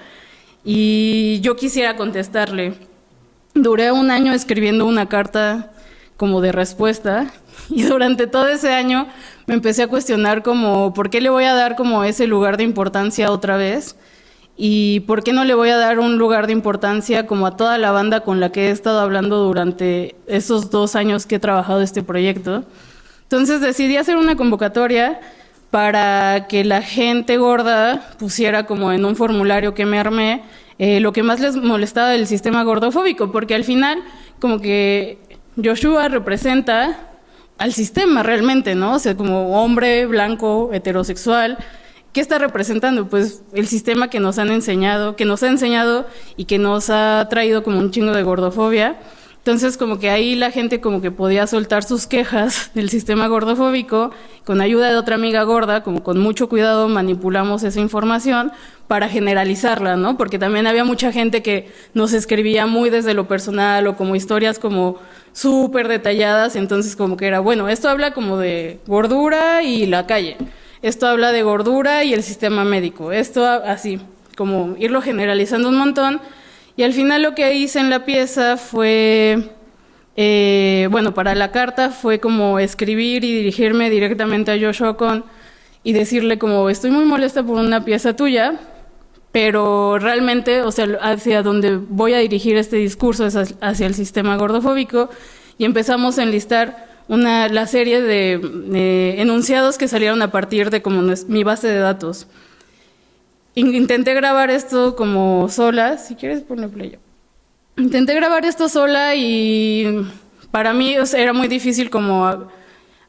y yo quisiera contestarle. Duré un año escribiendo una carta como de respuesta y durante todo ese año me empecé a cuestionar como por qué le voy a dar como ese lugar de importancia otra vez y por qué no le voy a dar un lugar de importancia como a toda la banda con la que he estado hablando durante esos 2 años que he trabajado este proyecto. Entonces decidí hacer una convocatoria para que la gente gorda pusiera como en un formulario que me armé lo que más les molestaba del sistema gordofóbico, porque al final como que Joshua representa al sistema realmente, ¿no? O sea, como hombre blanco, heterosexual, ¿qué está representando? Pues el sistema que nos han enseñado, que nos ha enseñado y que nos ha traído como un chingo de gordofobia. Entonces, como que ahí la gente como que podía soltar sus quejas del sistema gordofóbico, con ayuda de otra amiga gorda, como con mucho cuidado manipulamos esa información para generalizarla, ¿no? Porque también había mucha gente que nos escribía muy desde lo personal o como historias como súper detalladas, entonces como que era, bueno, esto habla como de gordura y la calle, esto habla de gordura y el sistema médico, esto así, como irlo generalizando un montón. Y al final lo que hice en la pieza fue, para la carta fue como escribir y dirigirme directamente a Joshua Ocon y decirle como, estoy muy molesta por una pieza tuya, pero realmente, o sea, hacia donde voy a dirigir este discurso es hacia el sistema gordofóbico, y empezamos a enlistar la serie de enunciados que salieron a partir de como mi base de datos. Intenté grabar esto como sola, si quieres ponle play. Intenté grabar esto sola y para mí, o sea, era muy difícil como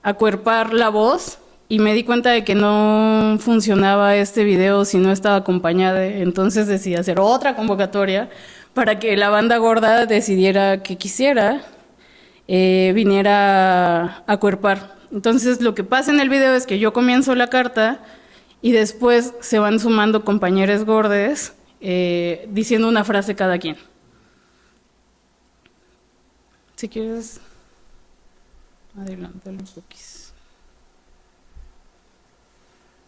acuerpar la voz y me di cuenta de que no funcionaba este video si no estaba acompañada. Entonces decidí hacer otra convocatoria para que la banda gorda decidiera que quisiera viniera a acuerpar. Entonces lo que pasa en el video es que yo comienzo la carta y después se van sumando compañeros gordes diciendo una frase cada quien. Si quieres, adelántalo un poquito.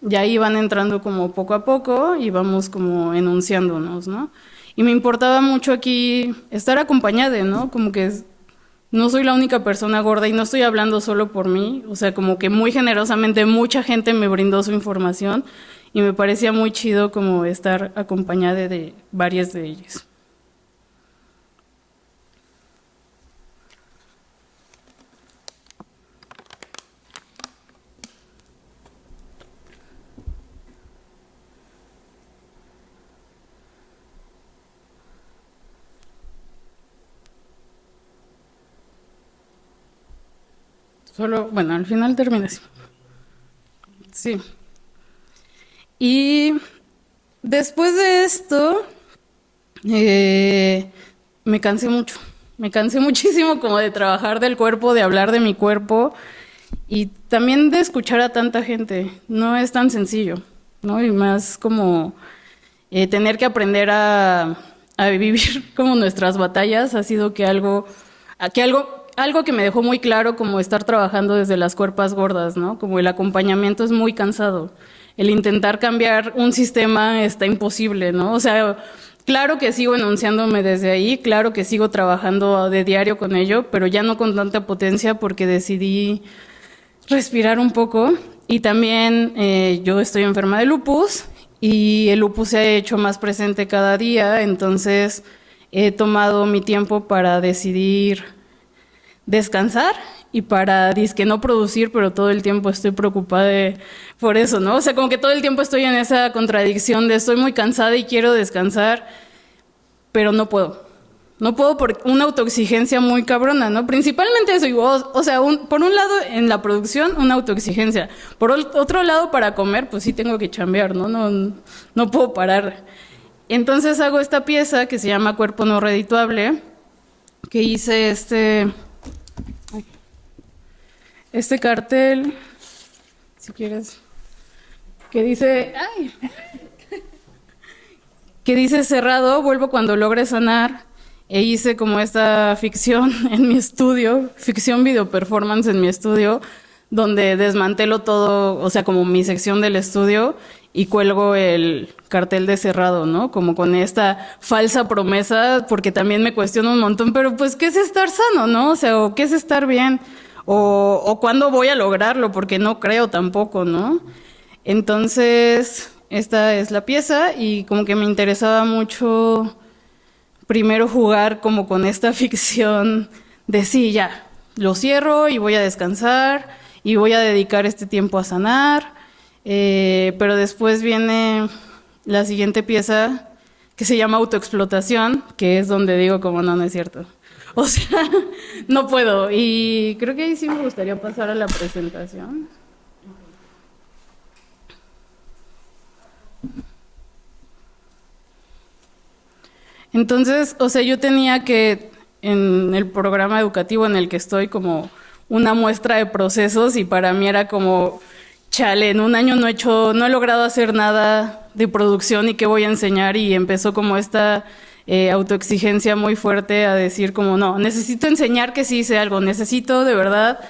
Y ahí van entrando como poco a poco y vamos como enunciándonos, ¿no? Y me importaba mucho aquí estar acompañada, ¿no? Como que no soy la única persona gorda y no estoy hablando solo por mí, o sea, como que muy generosamente mucha gente me brindó su información y me parecía muy chido como estar acompañada de varias de ellas. Solo, bueno, al final termina así. Sí. Y después de esto, me cansé mucho. Me cansé muchísimo como de trabajar del cuerpo, de hablar de mi cuerpo y también de escuchar a tanta gente. No es tan sencillo, ¿no? Y más como tener que aprender a vivir como nuestras batallas ha sido que algo que algo que me dejó muy claro, como estar trabajando desde las cuerpas gordas, ¿no? Como el acompañamiento es muy cansado. El intentar cambiar un sistema está imposible, ¿no? O sea, claro que sigo enunciándome desde ahí, claro que sigo trabajando de diario con ello, pero ya no con tanta potencia porque decidí respirar un poco. Y también yo estoy enferma de lupus y el lupus se ha hecho más presente cada día, entonces he tomado mi tiempo para decidir descansar y para disque no producir, pero todo el tiempo estoy preocupada por eso, ¿no? O sea, como que todo el tiempo estoy en esa contradicción de estoy muy cansada y quiero descansar, pero no puedo. No puedo por una autoexigencia muy cabrona, ¿no? Principalmente eso, o sea, por un lado en la producción una autoexigencia, por otro lado para comer, pues sí tengo que chambear, ¿no? No puedo parar. Entonces hago esta pieza que se llama Cuerpo no redituable, que hice este cartel, si quieres, que dice, que dice cerrado, vuelvo cuando logre sanar. E hice como esta ficción en mi estudio, ficción video performance en mi estudio, donde desmantelo todo, o sea, como mi sección del estudio y cuelgo el cartel de cerrado, ¿no? Como con esta falsa promesa, porque también me cuestiono un montón, pero pues, ¿qué es estar sano, no? O sea, o ¿qué es estar bien? O ¿cuándo voy a lograrlo? Porque no creo tampoco, ¿no? Entonces, esta es la pieza y como que me interesaba mucho primero jugar como con esta ficción de sí, ya, lo cierro y voy a descansar y voy a dedicar este tiempo a sanar, pero después viene la siguiente pieza que se llama autoexplotación, que es donde digo como no es cierto. O sea, no puedo y creo que ahí sí me gustaría pasar a la presentación. Entonces, o sea, yo tenía que, en el programa educativo en el que estoy, como una muestra de procesos y para mí era como, chale, en un año no he logrado hacer nada de producción y qué voy a enseñar y empezó como esta autoexigencia muy fuerte a decir como, no, necesito enseñar que sí hice algo, necesito de verdad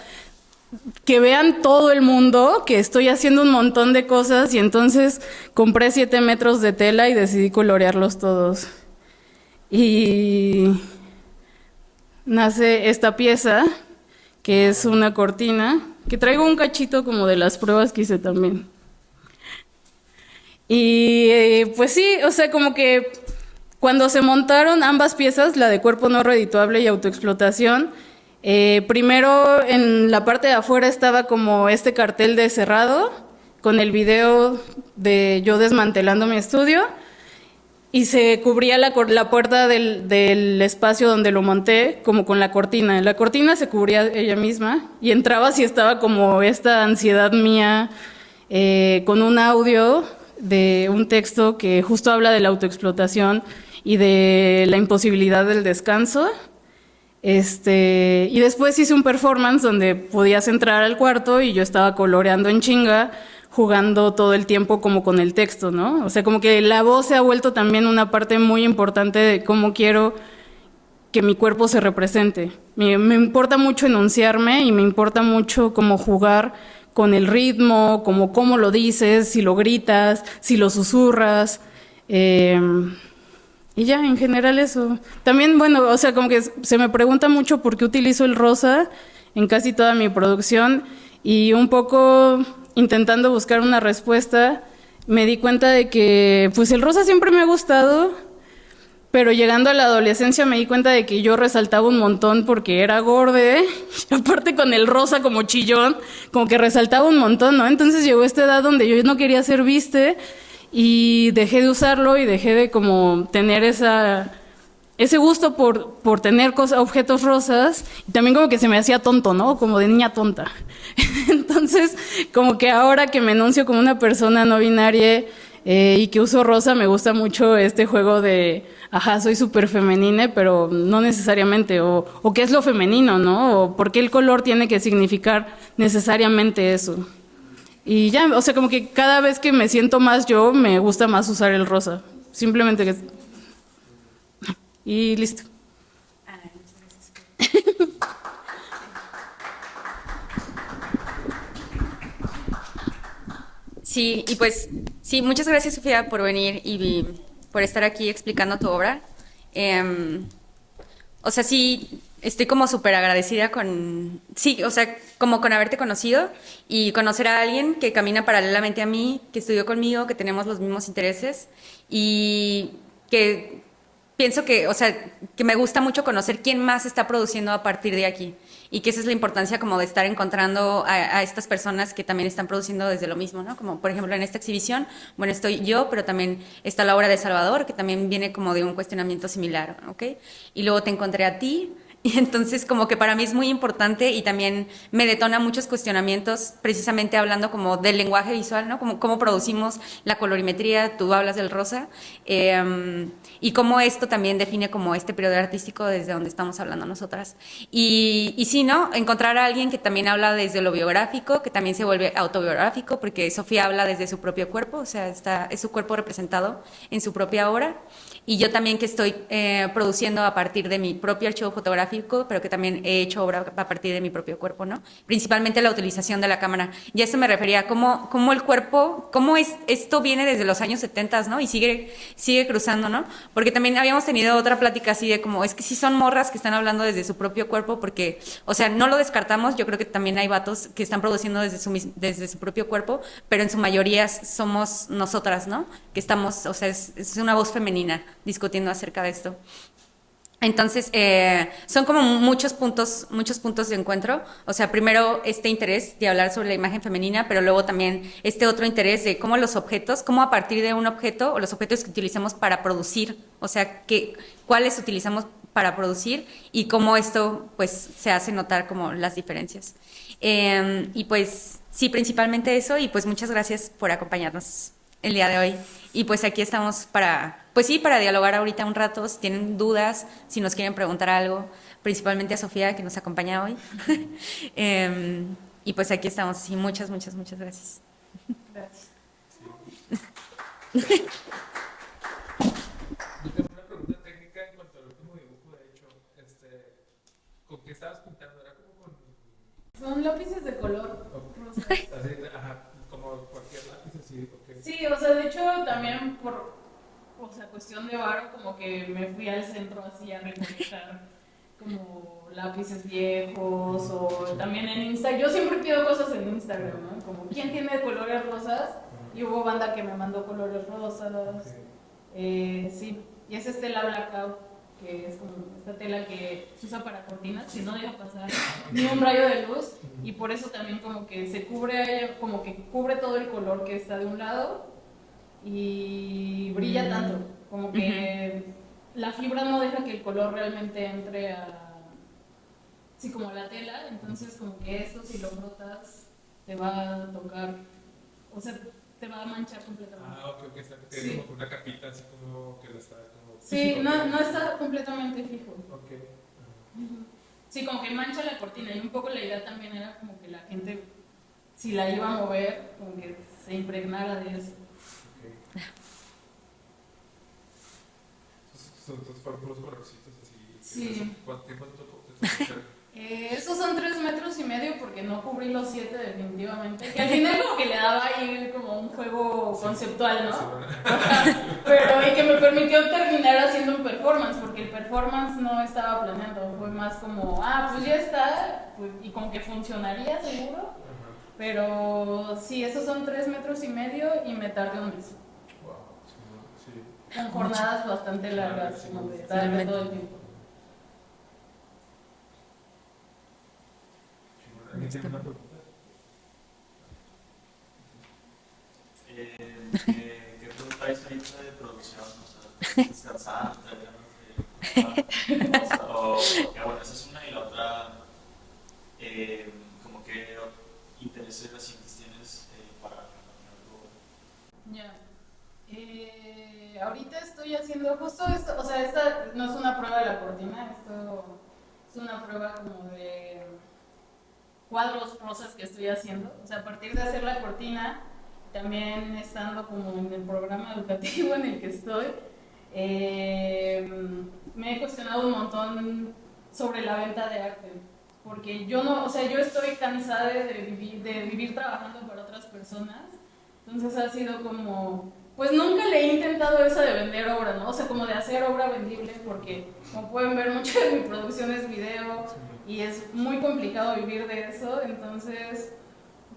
que vean todo el mundo que estoy haciendo un montón de cosas y entonces compré 7 metros de tela y decidí colorearlos todos. Y nace esta pieza, que es una cortina, que traigo un cachito como de las pruebas que hice también. Y pues sí, o sea, como que cuando se montaron ambas piezas, la de cuerpo no redituable y autoexplotación, primero en la parte de afuera estaba como este cartel de cerrado, con el video de yo desmantelando mi estudio, y se cubría la puerta del espacio donde lo monté como con la cortina. La cortina se cubría ella misma y entrabas y estaba como esta ansiedad mía con un audio de un texto que justo habla de la autoexplotación y de la imposibilidad del descanso. Y después hice un performance donde podías entrar al cuarto y yo estaba coloreando en chinga, jugando todo el tiempo como con el texto, ¿no? O sea, como que la voz se ha vuelto también una parte muy importante de cómo quiero que mi cuerpo se represente. Me importa mucho enunciarme y me importa mucho como jugar con el ritmo, como cómo lo dices, si lo gritas, si lo susurras. Y ya, en general eso. También, bueno, o sea, como que se me pregunta mucho por qué utilizo el rosa en casi toda mi producción y un poco intentando buscar una respuesta, me di cuenta de que pues el rosa siempre me ha gustado, pero llegando a la adolescencia me di cuenta de que yo resaltaba un montón porque era gorde, y aparte con el rosa como chillón, como que resaltaba un montón, ¿no? Entonces llegó esta edad donde yo no quería ser viste y dejé de usarlo y dejé de como tener ese gusto por tener objetos rosas, y también como que se me hacía tonto, ¿no? Como de niña tonta. Entonces, como que ahora que me enuncio como una persona no binaria y que uso rosa, me gusta mucho este juego de, ajá, soy súper femenina, pero no necesariamente, o qué es lo femenino, ¿no? O por qué el color tiene que significar necesariamente eso. Y ya, o sea, como que cada vez que me siento más yo, me gusta más usar el rosa. Simplemente que... Y listo. Muchas gracias. Sí, y pues sí, muchas gracias Sofía por venir y por estar aquí explicando tu obra. Em, o sea, sí, estoy como súper agradecida sí, o sea, como con haberte conocido y conocer a alguien que camina paralelamente a mí, que estudió conmigo, que tenemos los mismos intereses y que pienso que, o sea, que me gusta mucho conocer quién más está produciendo a partir de aquí y que esa es la importancia como de estar encontrando a estas personas que también están produciendo desde lo mismo, ¿no? Como por ejemplo en esta exhibición, bueno, estoy yo, pero también está la obra de Salvador, que también viene como de un cuestionamiento similar, ¿ok? Y luego te encontré a ti. Y entonces como que para mí es muy importante y también me detona muchos cuestionamientos, precisamente hablando como del lenguaje visual, ¿no? Como cómo producimos la colorimetría, tú hablas del rosa, y cómo esto también define como este periodo artístico desde donde estamos hablando nosotras. Y sí, ¿no? Encontrar a alguien que también habla desde lo biográfico, que también se vuelve autobiográfico, porque Sofía habla desde su propio cuerpo, o sea, es su cuerpo representado en su propia obra. Y yo también que estoy produciendo a partir de mi propio archivo fotográfico, pero que también he hecho obra a partir de mi propio cuerpo, ¿no? Principalmente la utilización de la cámara. Y a eso me refería, cómo el cuerpo, esto viene desde los años 70, ¿no? Y sigue cruzando, ¿no? Porque también habíamos tenido otra plática así de como, es que sí son morras que están hablando desde su propio cuerpo, porque, o sea, no lo descartamos, yo creo que también hay vatos que están produciendo desde su propio cuerpo, pero en su mayoría somos nosotras, ¿no? Que estamos, o sea, es una voz femenina discutiendo acerca de esto. Entonces, son como muchos puntos de encuentro. O sea, primero este interés de hablar sobre la imagen femenina, pero luego también este otro interés de cómo los objetos, cómo a partir de un objeto o los objetos que utilizamos para producir, o sea, cuáles utilizamos para producir y cómo esto pues se hace notar como las diferencias. Y pues sí, principalmente eso y pues muchas gracias por acompañarnos el día de hoy. Y pues aquí estamos pues sí, para dialogar ahorita un rato, si tienen dudas, si nos quieren preguntar algo, principalmente a Sofía que nos acompaña hoy. Y pues aquí estamos, y muchas gracias. Gracias. Yo tengo una pregunta técnica en cuanto al último dibujo, de hecho, ¿con qué estabas pintando? ¿Era como con...? Son lápices de color rosa. Así, ajá, como cualquier lápiz así, ok. Sí, o sea, de hecho también o sea, cuestión de varo, como que me fui al centro así a recolectar como lápices viejos o también en Instagram. Yo siempre pido cosas en Instagram, ¿no? Como, ¿quién tiene colores rosas? Y hubo banda que me mandó colores rosas. Sí, y es tela blackout, que es como esta tela que se usa para cortinas, que no deja pasar ni un rayo de luz, y por eso también como que se cubre, como que cubre todo el color que está de un lado y brilla tanto, como que la fibra no deja que el color realmente entre sí, como la tela, entonces como que esto si lo frotas te va a tocar, o sea, te va a manchar completamente. Ah, ok, está que Sí. como una capita así como que lo está como... Sí, okay. no está completamente fijo. Ok. Sí, como que mancha la cortina y un poco la idea también era como que la gente, si la iba a mover, como que se impregnara de eso. Okay. Fueron puros colorcitos así. Sí. ¿Cuánto tiempo te tocó hacer? Estos son 3,5 metros porque no cubrí los 7 definitivamente. Que al final como que le daba ahí como un juego conceptual, ¿no? Pero y que me permitió terminar haciendo un performance, porque el performance no estaba planeando, fue más como, pues ya está, pues, y como que funcionaría seguro. Pero sí, esos son 3,5 metros y me tardé un mes. Wow, sí. Con jornadas bastante largas, como de estar todo el tiempo. ¿Alguien tiene una pregunta? ¿Qué preguntáis ahorita de producción? O sea, descansar, o bueno, esa es una y la otra, como que intereses recientes tienes para algo. Ya. Ahorita estoy haciendo justo esto, o sea, esta no es una prueba de la cortina, esto es una prueba como de cuadros rosas que estoy haciendo. O sea, a partir de hacer la cortina, también estando como en el programa educativo en el que estoy, me he cuestionado un montón sobre la venta de arte. Porque yo no, o sea, yo estoy cansada de vivir trabajando para otras personas Entonces ha sido como, pues nunca le he intentado eso de vender obra, ¿no? O sea, como de hacer obra vendible, porque como pueden ver, mucha de mi producción es video y es muy complicado vivir de eso. Entonces,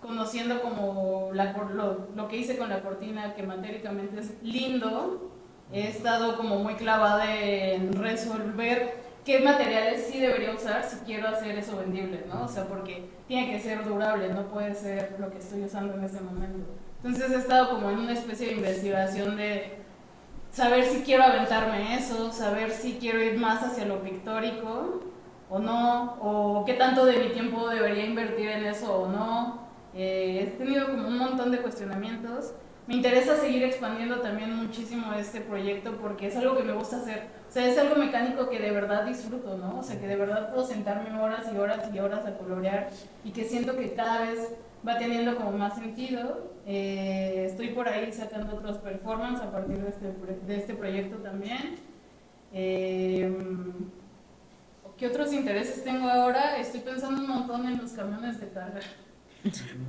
conociendo como lo que hice con la cortina, que matéricamente es lindo, he estado como muy clavada en resolver qué materiales sí debería usar si quiero hacer eso vendible, ¿no? O sea, porque tiene que ser durable, no puede ser lo que estoy usando en ese momento. Entonces he estado como en una especie de investigación de saber si quiero aventarme eso, saber si quiero ir más hacia lo pictórico o no, o qué tanto de mi tiempo debería invertir en eso o no. He tenido como un montón de cuestionamientos. Me interesa seguir expandiendo también muchísimo este proyecto porque es algo que me gusta hacer. O sea, es algo mecánico que de verdad disfruto, ¿no? O sea, que de verdad puedo sentarme horas y horas y horas a colorear y que siento que cada vez va teniendo como más sentido. Estoy por ahí sacando otros performances a partir de este proyecto también. ¿Qué otros intereses tengo ahora? Estoy pensando un montón en los camiones de carga.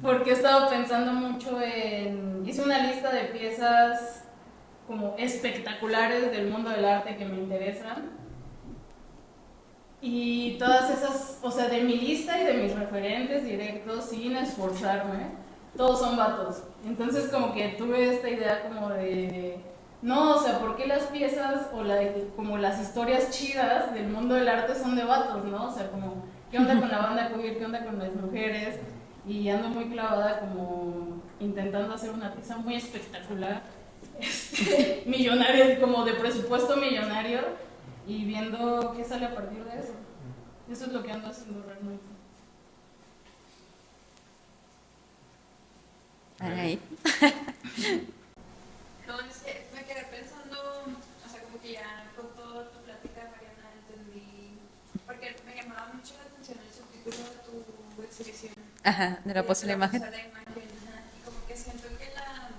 Porque he estado pensando mucho en... Hice una lista de piezas como espectaculares del mundo del arte que me interesan. Y todas esas, o sea, de mi lista y de mis referentes directos, sin esforzarme, todos son vatos. Entonces como que tuve esta idea como de... No, o sea, ¿por qué las piezas o como las historias chidas del mundo del arte son de vatos, no? O sea, como, ¿qué onda con la banda queer? ¿Qué onda con las mujeres? Y ando muy clavada como intentando hacer una pieza muy espectacular, millonaria, como de presupuesto millonario, y viendo qué sale a partir de eso. Eso es lo que ando haciendo realmente. Ahí. No, es que me quedé pensando, o sea, como que ya con toda tu plática, Mariana, entendí, porque me llamaba mucho la atención el subtítulo de tu exhibición. Ajá, de la pose de la imagen. De la imagen, ajá, y como que siento que la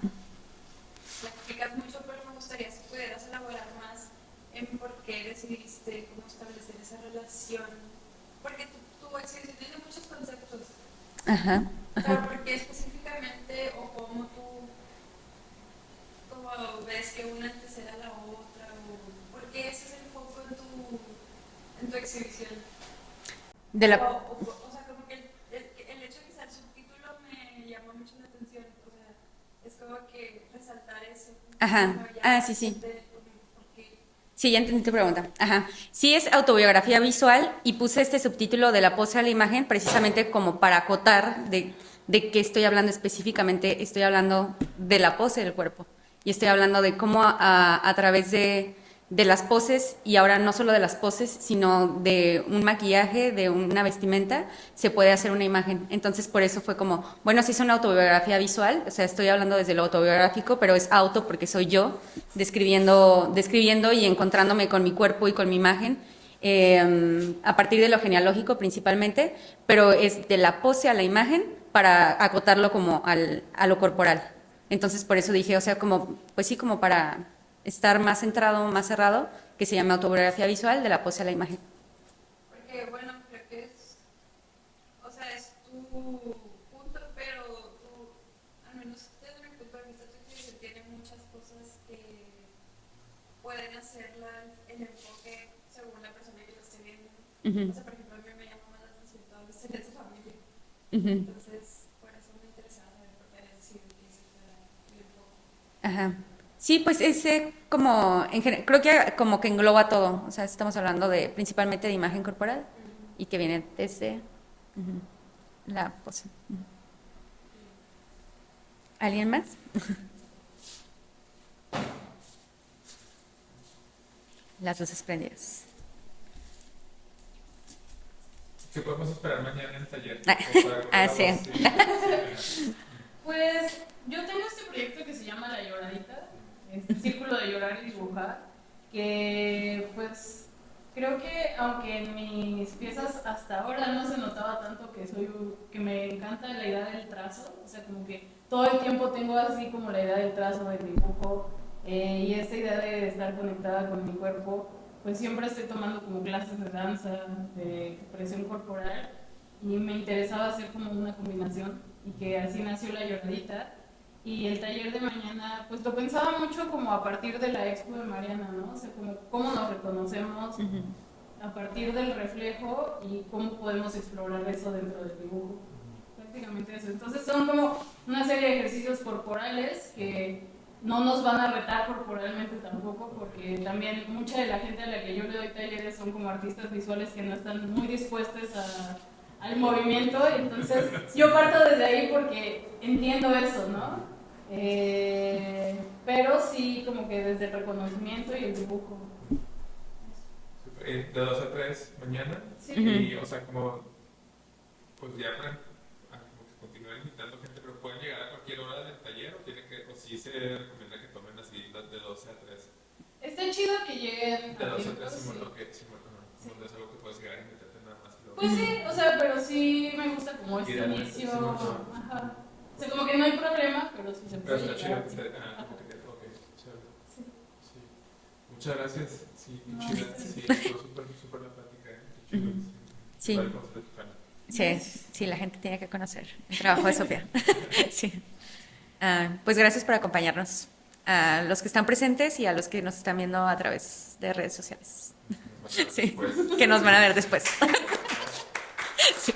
explicas mucho, pero me gustaría si pudieras elaborar más en por qué decidiste cómo establecer esa relación, porque tu exhibición tiene muchos conceptos. Ajá. Pero ¿por qué específicamente o cómo tú como ves que una antecede a la otra? ¿Por qué ese es el foco en tu exhibición? De la... O sea, como que el hecho de que sea el subtítulo me llamó mucho la atención. O sea, es como que resaltar eso. Ajá. Ah, sí, sí. Sí, ya entendí tu pregunta. Ajá. Sí, es autobiografía visual y puse este subtítulo de la pose a la imagen precisamente como para acotar de qué estoy hablando específicamente. Estoy hablando de la pose del cuerpo y estoy hablando de cómo a través de las poses, y ahora no solo de las poses, sino de un maquillaje, de una vestimenta, se puede hacer una imagen. Entonces, por eso fue como, bueno, sí es una autobiografía visual, o sea, estoy hablando desde lo autobiográfico, pero es auto porque soy yo describiendo y encontrándome con mi cuerpo y con mi imagen, a partir de lo genealógico principalmente, pero es de la pose a la imagen para acotarlo como a lo corporal. Entonces, por eso dije, o sea, como, pues sí, como para estar más centrado, más cerrado, que se llama autobiografía visual de la pose a la imagen. Porque, bueno, creo que es, o sea, es tu punto, pero tú, al menos desde mi punto de vista, tu exhibición tiene muchas cosas que pueden hacerla el enfoque según la persona que lo esté viendo. O sea, por ejemplo, a mí me llama más la atención toda la historia de su familia. Entonces, por eso me interesaba saber por qué había decidido que ese fuera el enfoque. Ajá. Sí, pues ese como, creo que como que engloba todo. O sea, estamos hablando de principalmente de imagen corporal y que viene desde la pose. ¿Alguien más? Las luces prendidas. ¿Qué podemos esperar mañana en el taller? Sí. Pues yo tengo este proyecto que se llama La Lloradita, este círculo de llorar y dibujar, que pues creo que aunque en mis piezas hasta ahora no se notaba tanto que me encanta la idea del trazo, o sea, como que todo el tiempo tengo así como la idea del trazo, del dibujo, y esta idea de estar conectada con mi cuerpo, pues siempre estoy tomando como clases de danza, de expresión corporal, y me interesaba hacer como una combinación, y que así nació La Lloradita. Y el taller de mañana, pues lo pensaba mucho como a partir de la expo de Mariana, ¿no? O sea, como cómo nos reconocemos a partir del reflejo y cómo podemos explorar eso dentro del dibujo. Prácticamente eso. Entonces son como una serie de ejercicios corporales que no nos van a retar corporalmente tampoco, porque también mucha de la gente a la que yo le doy talleres son como artistas visuales que no están muy dispuestos al movimiento. Entonces yo parto desde ahí porque entiendo eso, ¿no? Pero sí como que desde el reconocimiento y el dibujo. De 2 a 3 mañana. Sí. Y, o sea, como, pues ya para como que continuar invitando gente, pero pueden llegar a cualquier hora del taller o sí se recomienda que tomen así de 12 a 3. Está chido que lleguen De a 12 a tiempo, 3, sí. no es algo que puedes llegar y meterte nada más. Pues sí, o sea, pero sí me gusta como este Idealmente, inicio. sí, mucho. Ajá. O sea, como que no hay problema, pero sí se Pero puede está llegar. chido. Como que ok, chévere. Sí. Sí. Muchas gracias. Sí, No, chida. sí. Sí, estuvo súper la plática. Qué chido. Sí. Vale, vamos a platicar. Sí, la gente tiene que conocer el trabajo de Sofía. Sí. Pues gracias por acompañarnos, a los que están presentes y a los que nos están viendo a través de redes sociales. Sí, que nos van a ver después. Sí.